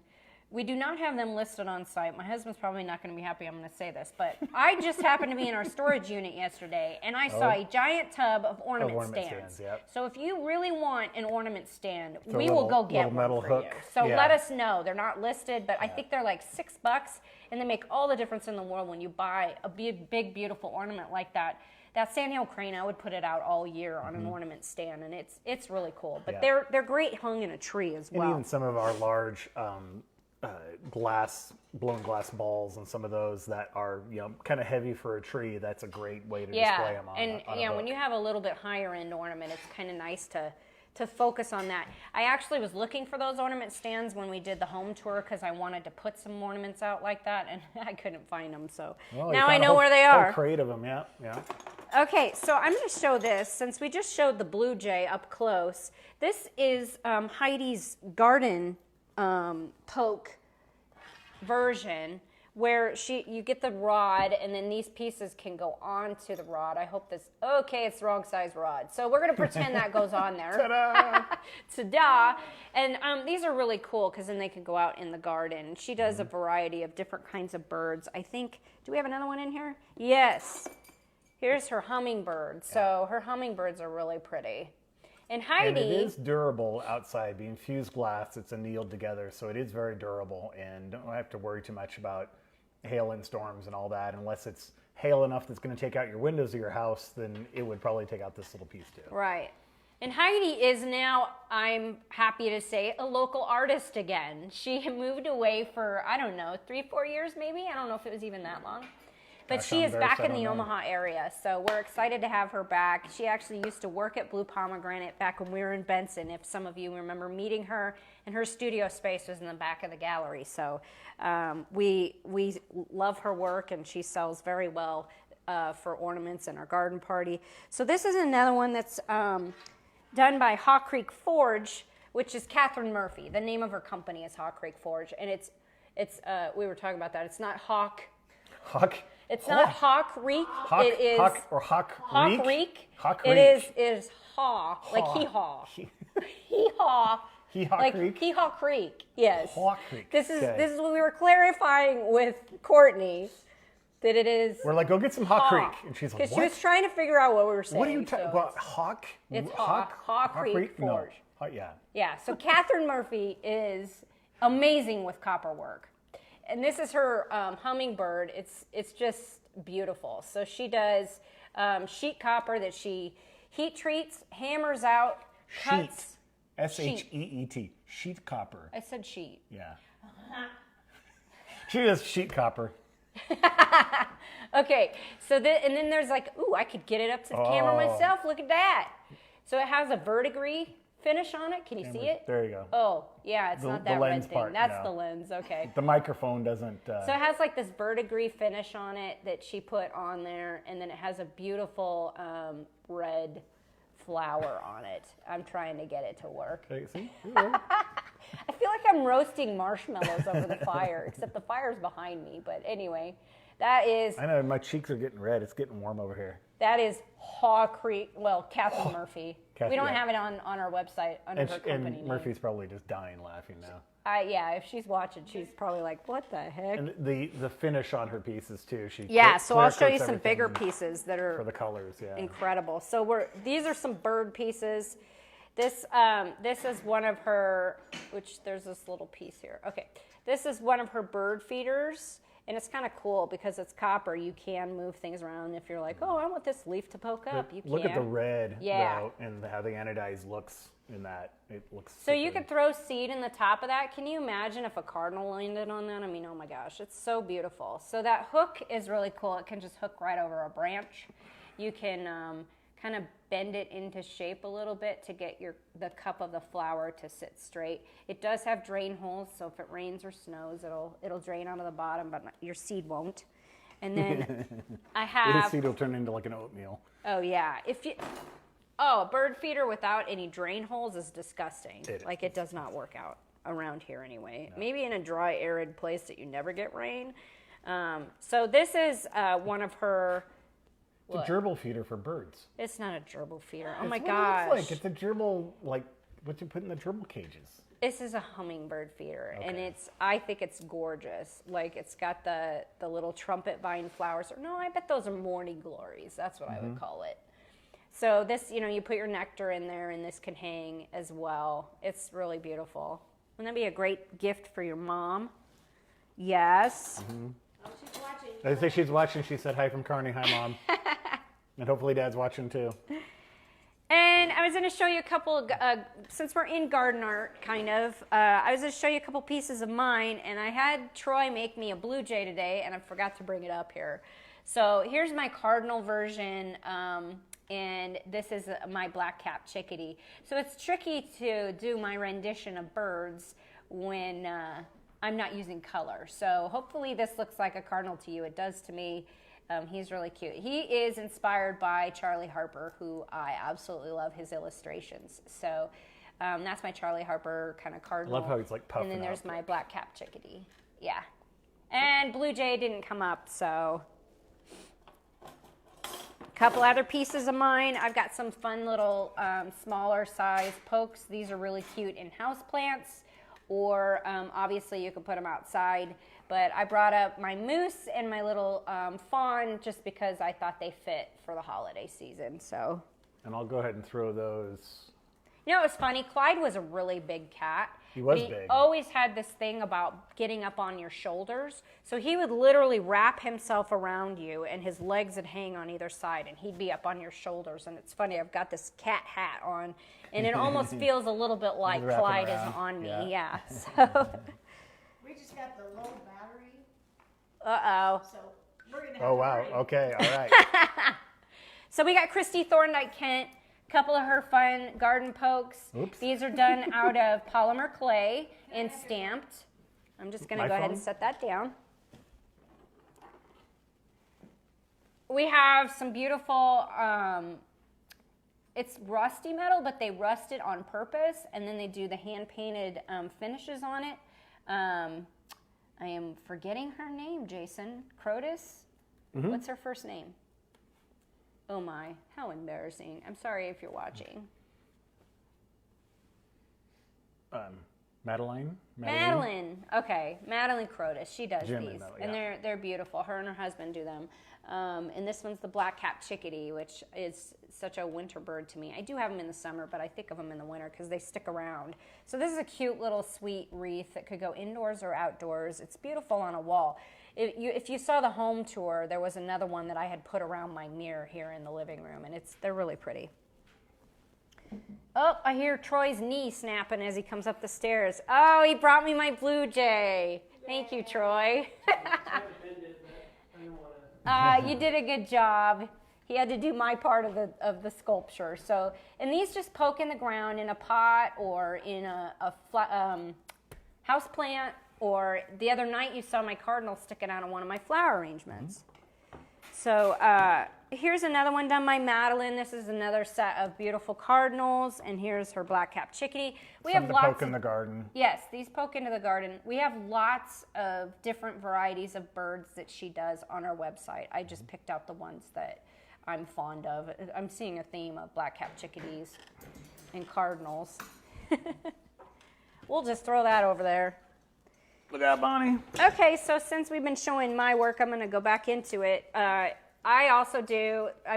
we do not have them listed on site. My husband's probably not going to be happy I'm going to say this, but I just happened to be in our storage unit yesterday, and I saw a giant tub of ornament stands. Yep. So if you really want an ornament stand, So we will go get one metal for hook. you. So Yeah. let us know. They're not listed, but I think they're like $6, and they make all the difference in the world when you buy a big, beautiful ornament like that. That sandhill crane, I would put it out all year on an ornament stand, and it's really cool. But they're great hung in a tree as well. And even some of our large blown glass balls, and some of those that are kind of heavy for a tree. That's a great way to display them on. And on a hook. when you have a little bit higher end ornament, it's kind of nice to focus on that. I actually was looking for those ornament stands when we did the home tour because I wanted to put some ornaments out like that, and I couldn't find them. So now I know where they are. Whole crate of them, yeah. Okay, so I'm going to show this. Since we just showed the blue jay up close, this is Heidi's garden poke version, where you get the rod, and then these pieces can go onto the rod. I hope this, okay, it's the wrong size rod. So we're going to pretend that goes on there. Ta-da! Ta-da! And these are really cool because then they can go out in the garden. She does a variety of different kinds of birds. I think, do we have another one in here? Yes. Here's her hummingbird. So her hummingbirds are really pretty. And Heidi... And it is durable outside. Being fused glass, it's annealed together, so it is very durable, and don't have to worry too much about hail and storms and all that. Unless it's hail enough that's going to take out your windows of your house, then it would probably take out this little piece too. Right. And Heidi is now, I'm happy to say, a local artist again. She moved away for, I don't know, 3-4 years maybe? I don't know if it was even that long. But she is back in the Omaha area, so we're excited to have her back. She actually used to work at Blue Pomegranate back when we were in Benson, if some of you remember meeting her, and her studio space was in the back of the gallery. So we love her work, and she sells very well for ornaments in our garden party. So this is another one that's done by Hawk Creek Forge, which is Catherine Murphy. The name of her company is Hawk Creek Forge, and it's we were talking about that. It's not Hawk. It's not Hawk Reek. It is Hawk Reek. Hawk It Reek. is Haw, like hee haw. Hee haw. Like Creek. Hee Haw Creek. Yes. Hawk Creek. This is what we were clarifying with Courtney, that it is. We're like, go get some Hawk Creek, and she's like, because what? she was trying to figure out what we were saying. What are you talking so about? Hawk? It's Hawk Creek Forge. No. Yeah. Yeah. So Catherine Murphy is amazing with copper work. And this is her hummingbird. It's just beautiful. So she does sheet copper that she heat treats, hammers out, cuts. S-H-E-E-T. Sheet copper. I said sheet. Yeah. She does sheet copper. Okay, so and then there's like, ooh, I could get it up to the camera myself. Look at that. So it has a verdigris finish on it. Can you see it? There you go. Oh, yeah, it's not that lens red thing. part, That's no. the lens, okay. The microphone doesn't. So it has like this verdigris finish on it that she put on there, and then it has a beautiful red flower on it. I'm trying to get it to work. Okay, see? I feel like I'm roasting marshmallows over the fire, except the fire's behind me. But anyway, that is... I know, my cheeks are getting red. It's getting warm over here. That is Haw Creek, well, Kathy Murphy. We don't yeah. have it on our website under her company And name. Murphy's probably just dying laughing now. Yeah, if she's watching, she's probably like, what the heck? And the finish on her pieces too. So I'll show you some bigger pieces that are for the colors. Yeah, incredible. So these are some bird pieces. This is one of her, which there's this little piece here. Okay, this is one of her bird feeders. And it's kind of cool because it's copper. You can move things around. If you're like, oh, I want this leaf to poke up, you can. Look at the red, yeah, though, and how the anodized looks in that. It looks. So you could throw seed in the top of that. Can you imagine if a cardinal landed on that? I mean, oh my gosh, it's so beautiful. So that hook is really cool. It can just hook right over a branch. You can kind of bend it into shape a little bit to get the cup of the flower to sit straight. It does have drain holes, so if it rains or snows, it'll drain out of the bottom, but your seed won't. And then I have... Your seed will turn into like an oatmeal. Oh, yeah. A bird feeder without any drain holes is disgusting. It does not work out around here anyway. No. Maybe in a dry, arid place that you never get rain. So this is one of her... It's a gerbil feeder for birds. It's not a gerbil feeder. Oh my gosh. gosh. It looks like. It's a gerbil, like what you put in the gerbil cages. This is a hummingbird feeder, and I think it's gorgeous. Like, it's got the little trumpet vine flowers. No, I bet those are morning glories. That's what I would call it. So this, you put your nectar in there, and this can hang as well. It's really beautiful. Wouldn't that be a great gift for your mom? Yes. Mm-hmm. Oh, she's watching. I think she's watching. She said hi from Carney. Hi, Mom. And hopefully Dad's watching too. And I was going to show you a couple, since we're in garden art, kind of, I was going to show you a couple pieces of mine, and I had Troy make me a blue jay today, and I forgot to bring it up here. So here's my cardinal version, and this is my black-capped chickadee. So it's tricky to do my rendition of birds when I'm not using color. So hopefully this looks like a cardinal to you. It does to me. He's really cute. He is inspired by Charlie Harper, who I absolutely love his illustrations. So that's my Charlie Harper kind of cardinal. I love how he's like puffing And then up. there's my black-capped chickadee. Yeah. And blue jay didn't come up, so... A couple other pieces of mine. I've got some fun little smaller size pokes. These are really cute in house plants, or obviously you could put them outside. But I brought up my moose and my little fawn just because I thought they fit for the holiday season. So. And I'll go ahead and throw those. You know, it was funny. Clyde was a really big cat. He was big. He always had this thing about getting up on your shoulders. So he would literally wrap himself around you, and his legs would hang on either side, and he'd be up on your shoulders. And it's funny, I've got this cat hat on, and it almost feels a little bit like Clyde is on me. Yeah. So. We just got the low battery. Uh-oh. So we're going to have Oh, to wow. hurry. Okay. All right. So we got Christy Thorndike Kent, a couple of her fun garden pokes. Oops. These are done out of polymer clay and stamped. I'm just going to go ahead and set that down. We have some beautiful, it's rusty metal, but they rust it on purpose, and then they do the hand-painted finishes on it. I am forgetting her name, Jason. Crotus? Mm-hmm. What's her first name? Oh my, how embarrassing. I'm sorry if you're watching. Madeline? Okay, Madeline Crotus. She does Jim these. and And they're beautiful. Her and her husband do them. And this one's the black-capped chickadee, which is such a winter bird to me. I do have them in the summer, but I think of them in the winter because they stick around. So this is a cute little sweet wreath that could go indoors or outdoors. It's beautiful on a wall. If you saw the home tour, there was another one that I had put around my mirror here in the living room, and they're really pretty. Oh, I hear Troy's knee snapping as he comes up the stairs. Oh, he brought me my blue jay. Thank you, Troy. You did a good job. He had to do my part of the sculpture. So, and these just poke in the ground in a pot or in a house plant. Or the other night you saw my cardinal sticking out of one of my flower arrangements. So here's another one done by Madeline. This is another set of beautiful cardinals, and here's her black-capped chickadee. We Some have to lots poke in the garden. Yes, these poke into the garden. We have lots of different varieties of birds that she does on our website. I just picked out the ones that I'm fond of. I'm seeing a theme of black-capped chickadees and cardinals. We'll just throw that over there. Look out, Bonnie. Okay, so since we've been showing my work, I'm going to go back into it. I've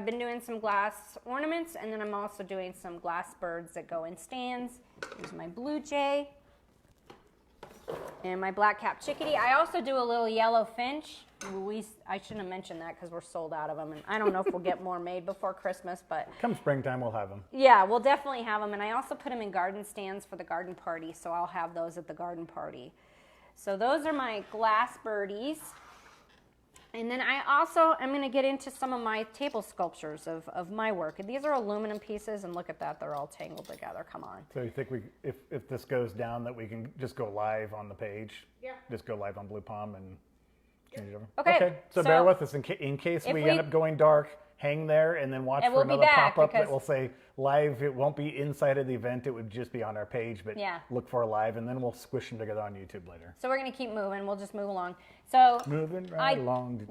been doing some glass ornaments, and then I'm also doing some glass birds that go in stands. Here's my blue jay and my black-capped chickadee. I also do a little yellow finch. I shouldn't have mentioned that because we're sold out of them, and I don't know if we'll get more made before Christmas, but... Come springtime, we'll have them. Yeah, we'll definitely have them, and I also put them in garden stands for the garden party, so I'll have those at the garden party. So those are my glass birdies. And then I also am going to get into some of my table sculptures of my work. And these are aluminum pieces, and look at that, they're all tangled together. Come on. So you think if this goes down that we can just go live on the page? Yeah. Just go live on Blue Palm and change it over? Okay, So bear with us in case we end up going dark. Hang there and then watch And for we'll be another back pop-up that because- will say live. It won't be inside of the event. It would just be on our page, but Yeah. look for live, and then we'll squish them together on YouTube later. So we're going to keep moving. We'll just move along. So Moving right along.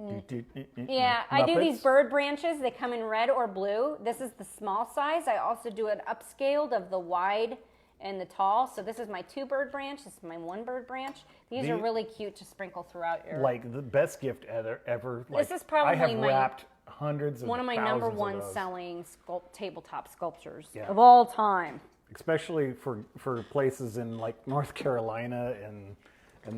yeah, I do these Muppets. bird branches. They come in red or blue. This is the small size. I also do an upscaled of the wide and the tall. So this is my 2 bird branch. This is my 1 bird branch. These are really cute to sprinkle throughout your... Like the best gift ever. Like, This is probably I have my- wrapped hundreds of one of my number thousands of one those. selling tabletop sculptures Yeah. of all time. Especially for places in like North Carolina and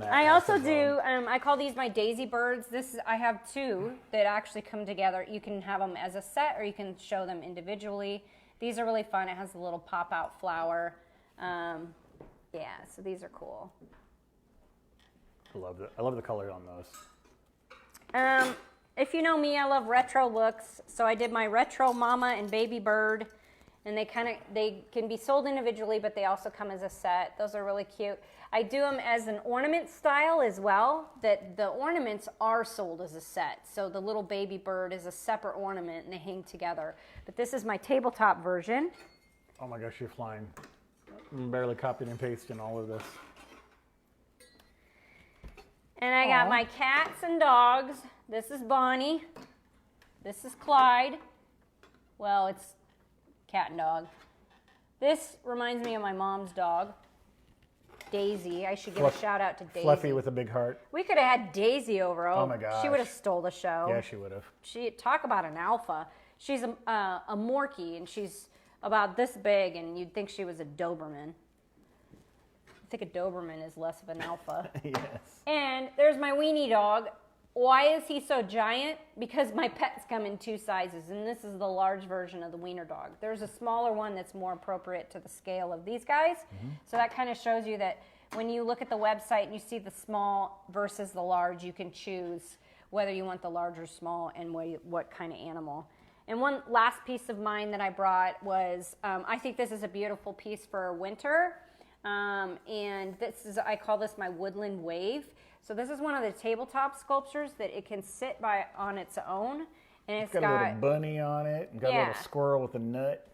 that. I also massive, do, I call these my daisy birds. I have 2 that actually come together. You can have them as a set or you can show them individually. These are really fun. It has a little pop-out flower. Yeah, so these are cool. I love the color on those. If you know me, I love retro looks. So I did my retro mama and baby bird, and they can be sold individually, but they also come as a set. Those are really cute. I do them as an ornament style as well, that the ornaments are sold as a set. So the little baby bird is a separate ornament, and they hang together. But this is my tabletop version. Oh my gosh, you're flying. I'm barely copying and pasting all of this. And I got Aw. my cats and dogs. This is Bonnie. This is Clyde. Well, it's cat and dog. This reminds me of my mom's dog, Daisy. I should give a shout out to Daisy. Fluffy with a big heart. We could have had Daisy over. Oh my gosh. She would have stole the show. Yeah, she would have. She talk about an alpha. She's a Morkie, and she's about this big, and you'd think she was a Doberman. I think a Doberman is less of an alpha. Yes. And there's my weenie dog. Why is he so giant? Because my pets come in 2 sizes, and this is the large version of the Wiener Dog. There's a smaller one that's more appropriate to the scale of these guys. So that kind of shows you that when you look at the website and you see the small versus the large, you can choose whether you want the large or small and what kind of animal. And one last piece of mine that I brought was, I think this is a beautiful piece for winter. And I call this my woodland wave. So this is one of the tabletop sculptures that it can sit on its own. And it's got a little bunny on it, and got a Yeah. little squirrel with a nut.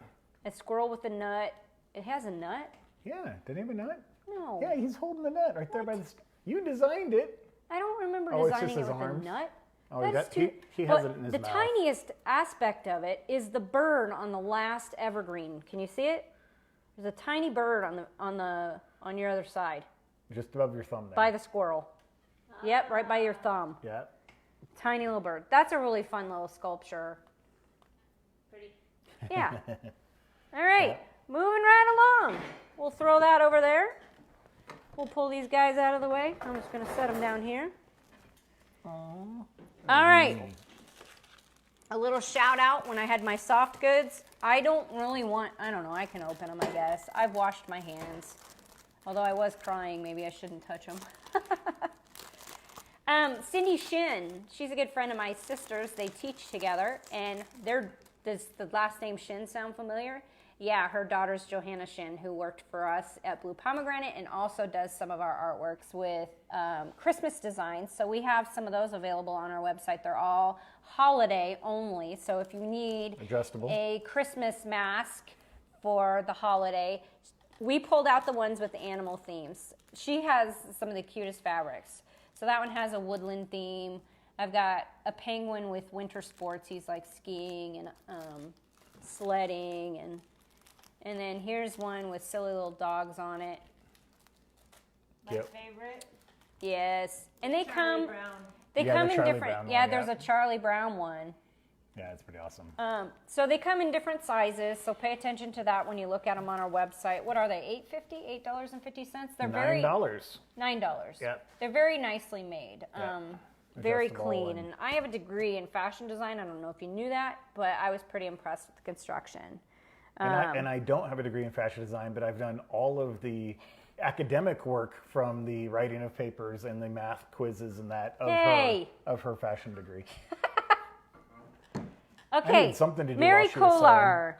a squirrel with a nut. It has a nut? Yeah, did he have a nut? No. Yeah, he's holding the nut right there by the... You designed it. I don't remember Oh, it's designing just it his with arms? a nut. Oh, That's he has but it in his the mouth. tiniest aspect of it is the bird on the last evergreen. Can you see it? There's a tiny bird on your other side. Just above your thumb there. By the squirrel. Yep, right by your thumb. Yeah. Tiny little bird. That's a really fun little sculpture. Pretty. Yeah. All right, moving right along. We'll throw that over there. We'll pull these guys out of the way. I'm just going to set them down here. All right. A little shout out when I had my soft goods. I don't know, I can open them, I guess. I've washed my hands. Although I was crying, maybe I shouldn't touch them. Cindy Shin, she's a good friend of my sister's. They teach together, and does the last name Shin sound familiar? Yeah, her daughter's Johanna Shin, who worked for us at Blue Pomegranate and also does some of our artworks with Christmas designs. So we have some of those available on our website. They're all holiday only. So if you need adjustable a Christmas mask for the holiday, we pulled out the ones with the animal themes. She has some of the cutest fabrics. So that one has a woodland theme. I've got a penguin with winter sports. He's like skiing and sledding, and then here's one with silly little dogs on it. My favorite. Yes, and they Charlie come. Brown. They Yeah, come the in Charlie different. Brown Yeah, one, there's yeah. a Charlie Brown one. Yeah, it's pretty awesome. So they come in different sizes. So pay attention to that when you look at them on our website. What are they? $8.50. They're very $9. $9. Yeah. They're very nicely made. Yeah. Very Adjustable clean. and- And I have a degree in fashion design. I don't know if you knew that, but I was pretty impressed with the construction. And I don't have a degree in fashion design, but I've done all of the academic work from the writing of papers and the math quizzes and that of her fashion degree. Okay, need something to do Mary while she was Kolar.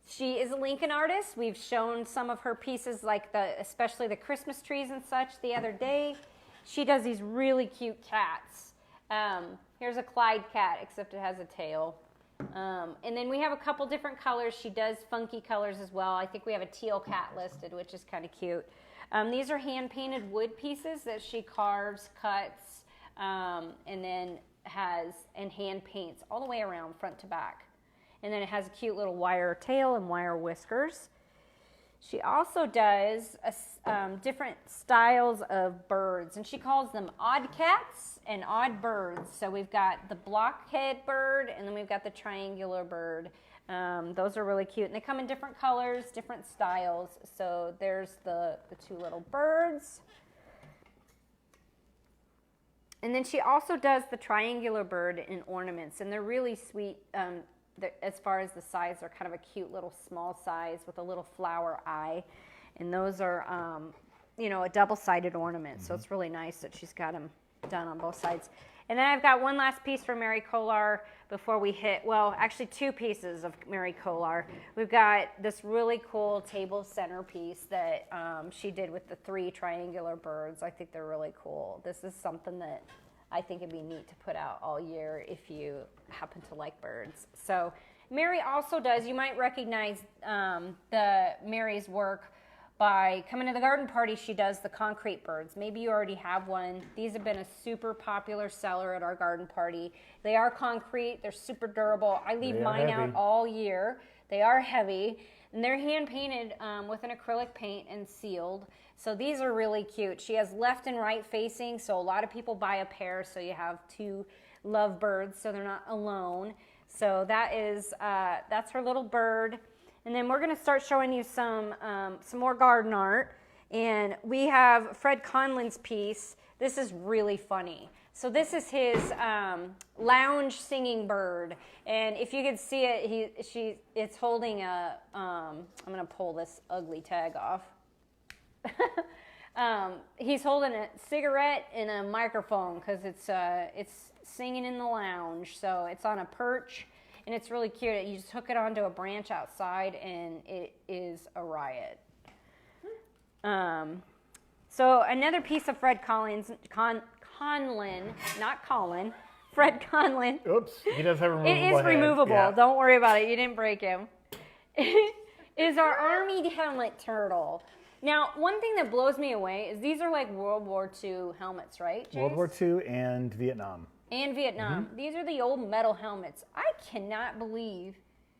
She is a Lincoln artist. We've shown some of her pieces, like especially the Christmas trees and such, the other day. She does these really cute cats. Here's a Clyde cat, except it has a tail. And then we have a couple different colors. She does funky colors as well. I think we have a teal cat listed, which is kind of cute. These are hand-painted wood pieces that she carves, cuts, and then hand paints all the way around front to back. And then it has a cute little wire tail and wire whiskers. She also does different styles of birds, and she calls them odd cats and odd birds. So we've got the blockhead bird, and then we've got the triangular bird. Those are really cute, and they come in different colors, different styles. So there's the two little birds. And then she also does the triangular bird in ornaments, and they're really sweet. As far as the size, they're kind of a cute little small size with a little flower eye. And those are, a double-sided ornament. So it's really nice that she's got them done on both sides. And then I've got one last piece for Mary Kolar before we hit, actually two pieces of Mary Kolar. We've got this really cool table centerpiece that she did with the 3 triangular birds. I think they're really cool. This is something that I think it'd be neat to put out all year if you happen to like birds. So Mary also does, you might recognize Mary's work by coming to the garden party. She does the concrete birds. Maybe you already have one. These have been a super popular seller at our garden party. They are concrete. They're super durable. I leave mine out all year. They are heavy, and they're hand painted with an acrylic paint and sealed. So these are really cute. She has left and right facing, so a lot of people buy a pair, so you have 2 lovebirds, so they're not alone. So that's her little bird. And then we're going to start showing you some more garden art. And we have Fred Conlon's piece. This is really funny. So this is his lounge singing bird. And if you could see it, it's holding a, I'm going to pull this ugly tag off. He's holding a cigarette and a microphone because it's singing in the lounge. So it's on a perch. And it's really cute. You just hook it onto a branch outside, and it is a riot. So another piece of Fred Conlon, not Colin, Fred Conlon. Oops, he does have a removable It is head. removable. Yeah. Don't worry about it. You didn't break him. Is our Army helmet turtle. Now, one thing that blows me away is these are like World War II helmets, right, Jace? World War II and Vietnam. And Vietnam. Mm-hmm. These are the old metal helmets. I cannot believe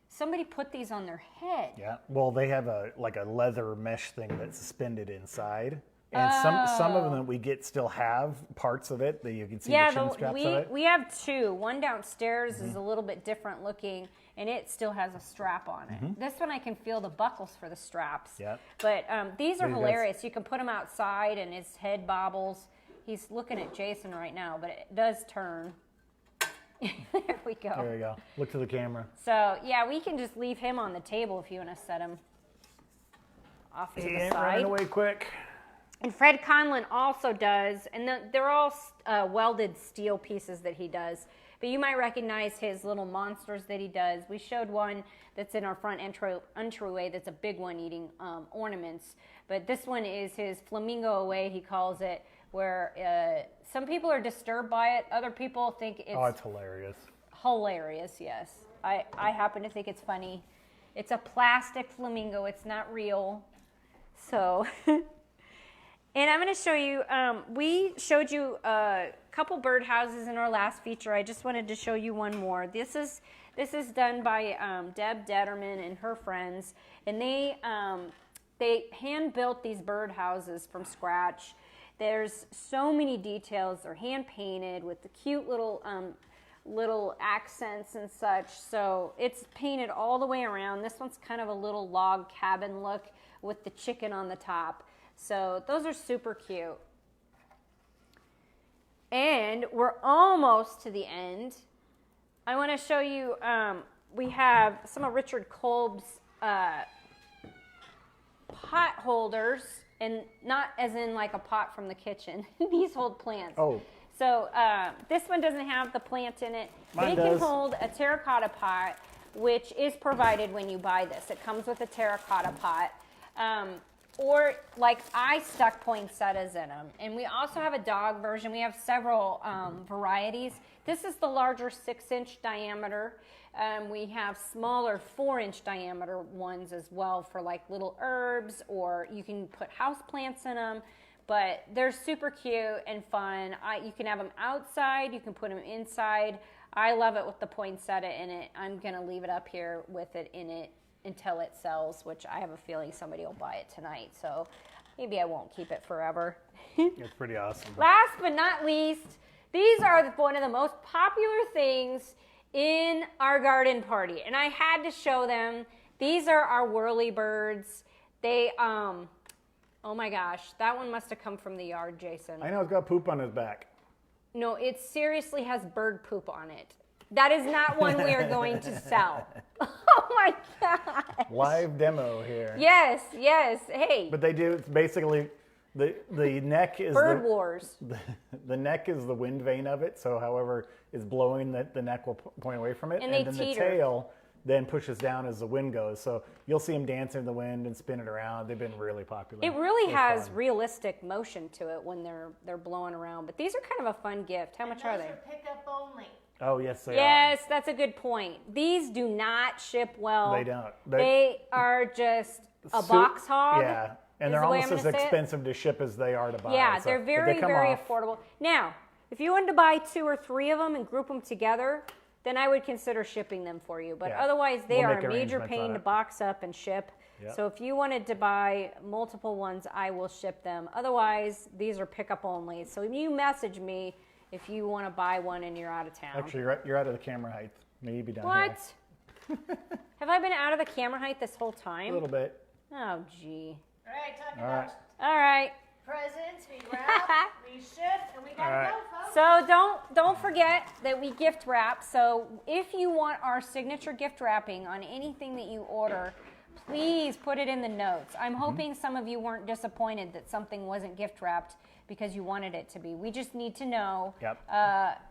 somebody put these on their head. Yeah. Well, they have a leather mesh thing that's suspended inside. And some of them we get still have parts of it that you can see the chin straps of it. We have 2. One downstairs is a little bit different looking, and it still has a strap on it. This one I can feel the buckles for the straps. Yeah. But these are hilarious. You can put them outside, and his head bobbles. He's looking at Jason right now, but it does turn. There we go. There we go. Look to the camera. So, yeah, we can just leave him on the table if you want to set him off to the He ain't side. running away quick. And Fred Conlon also does, and they're all welded steel pieces that he does. But you might recognize his little monsters that he does. We showed one that's in our front entryway that's a big one eating ornaments. But this one is his flamingo away, he calls it, where some people are disturbed by it. Other people think it's... Oh, it's hilarious. Hilarious, yes. I happen to think it's funny. It's a plastic flamingo. It's not real. So... And I'm going to show you, we showed you a couple birdhouses in our last feature. I just wanted to show you one more. This is done by Deb Detterman and her friends. And they hand built these birdhouses from scratch. There's so many details. They're hand painted with the cute little accents and such. So it's painted all the way around. This one's kind of a little log cabin look with the chicken on the top. So those are super cute. And we're almost to the end. I want to show you, we have some of Richard Kolb's pot holders, and not as in like a pot from the kitchen. These hold plants. Oh. So this one doesn't have the plant in it. Mine They can does. hold a terracotta pot, which is provided when you buy this. It comes with a terracotta pot. Or like I stuck poinsettias in them. And we also have a dog version. We have several varieties. This is the larger 6-inch diameter. We have smaller 4-inch diameter ones as well for like little herbs, or you can put house plants in them. But they're super cute and fun. You can have them outside. You can put them inside. I love it with the poinsettia in it. I'm going to leave it up here with it in it until it sells, which I have a feeling somebody will buy it tonight. So maybe I won't keep it forever. It's pretty awesome. Last but not least, these are one of the most popular things in our garden party. And I had to show them. These are our Whirly Birds. They, oh my gosh, that one must have come from the yard, Jason. I know, it's got poop on his back. No, it seriously has bird poop on it. That is not one we are going to sell. Oh my gosh. Live demo here. Yes, yes. Hey. But they do, it's basically, the neck is Bird Wars. The neck is the wind vane of it, so however is blowing, the neck will point away from it. And then they the teeter. tail then pushes down as the wind goes. So you'll see them dancing in the wind and spin it around. They've been really popular. It really They're has fun. realistic motion to it when they're blowing around. But these are kind of a fun gift. How much are Those they? are pickup only. Oh, yes, they are. Yes, that's a good point. These do not ship well. They don't. They are just a box hog. Yeah, and is they're the way almost I'm as gonna say it. expensive to ship as they are to buy. Yeah, so- they're but very, they come very off. affordable. Now, if you wanted to buy 2 or 3 of them and group them together, then I would consider shipping them for you. But Yeah. otherwise, they We'll are make a major arrangements pain on to it. box up and ship. Yep. So if you wanted to buy multiple ones, I will ship them. Otherwise, these are pickup only. So you message me if you want to buy one and you're out of town. Actually, you're out of the camera height. Maybe down What? Have I been out of the camera height this whole here. time? A little bit. Oh, gee. All right, talking All about right. All right. presents, we wrap, we ship, and we gotta All go, right. folks. So don't forget that we gift wrap. So if you want our signature gift wrapping on anything that you order, please put it in the notes. I'm hoping some of you weren't disappointed that something wasn't gift wrapped because you wanted it to be. We just need to know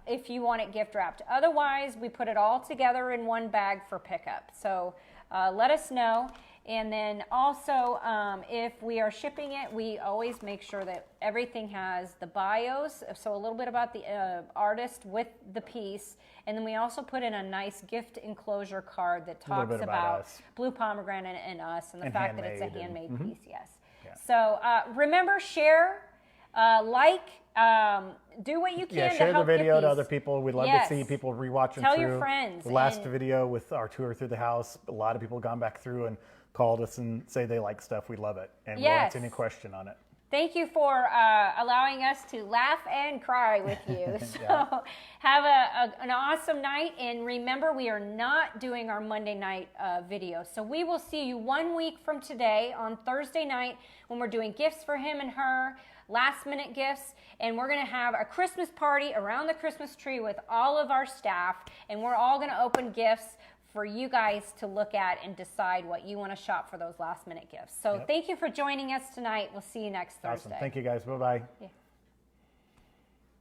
if you want it gift wrapped. Otherwise, we put it all together in one bag for pickup. So let us know. And then also, if we are shipping it, we always make sure that everything has the bios, so a little bit about the artist with the piece. And then we also put in a nice gift enclosure card that little talks bit about us. Blue Pomegranate and us, and the And fact that it's a handmade handmade piece, yes. Yeah. So remember, share, like, do what you can Yeah, to share the help video get to these. other people. We'd love Yes. to see people rewatching Tell through. your friends The last and- video with our tour through the house, a lot of people have gone back through and called us and say they like stuff. We love it. And we'll Yes. answer any question on it. Thank you for allowing us to laugh and cry with you. So Yeah. have an awesome night. And remember, we are not doing our Monday night video. So we will see you 1 week from today on Thursday night when we're doing gifts for him and her, last minute gifts. And we're going to have a Christmas party around the Christmas tree with all of our staff. And we're all going to open gifts for you guys to look at and decide what you want to shop for those last minute gifts. So thank you for joining us tonight. We'll see you next Thursday. Awesome. Thank you guys. Bye-bye. Yeah.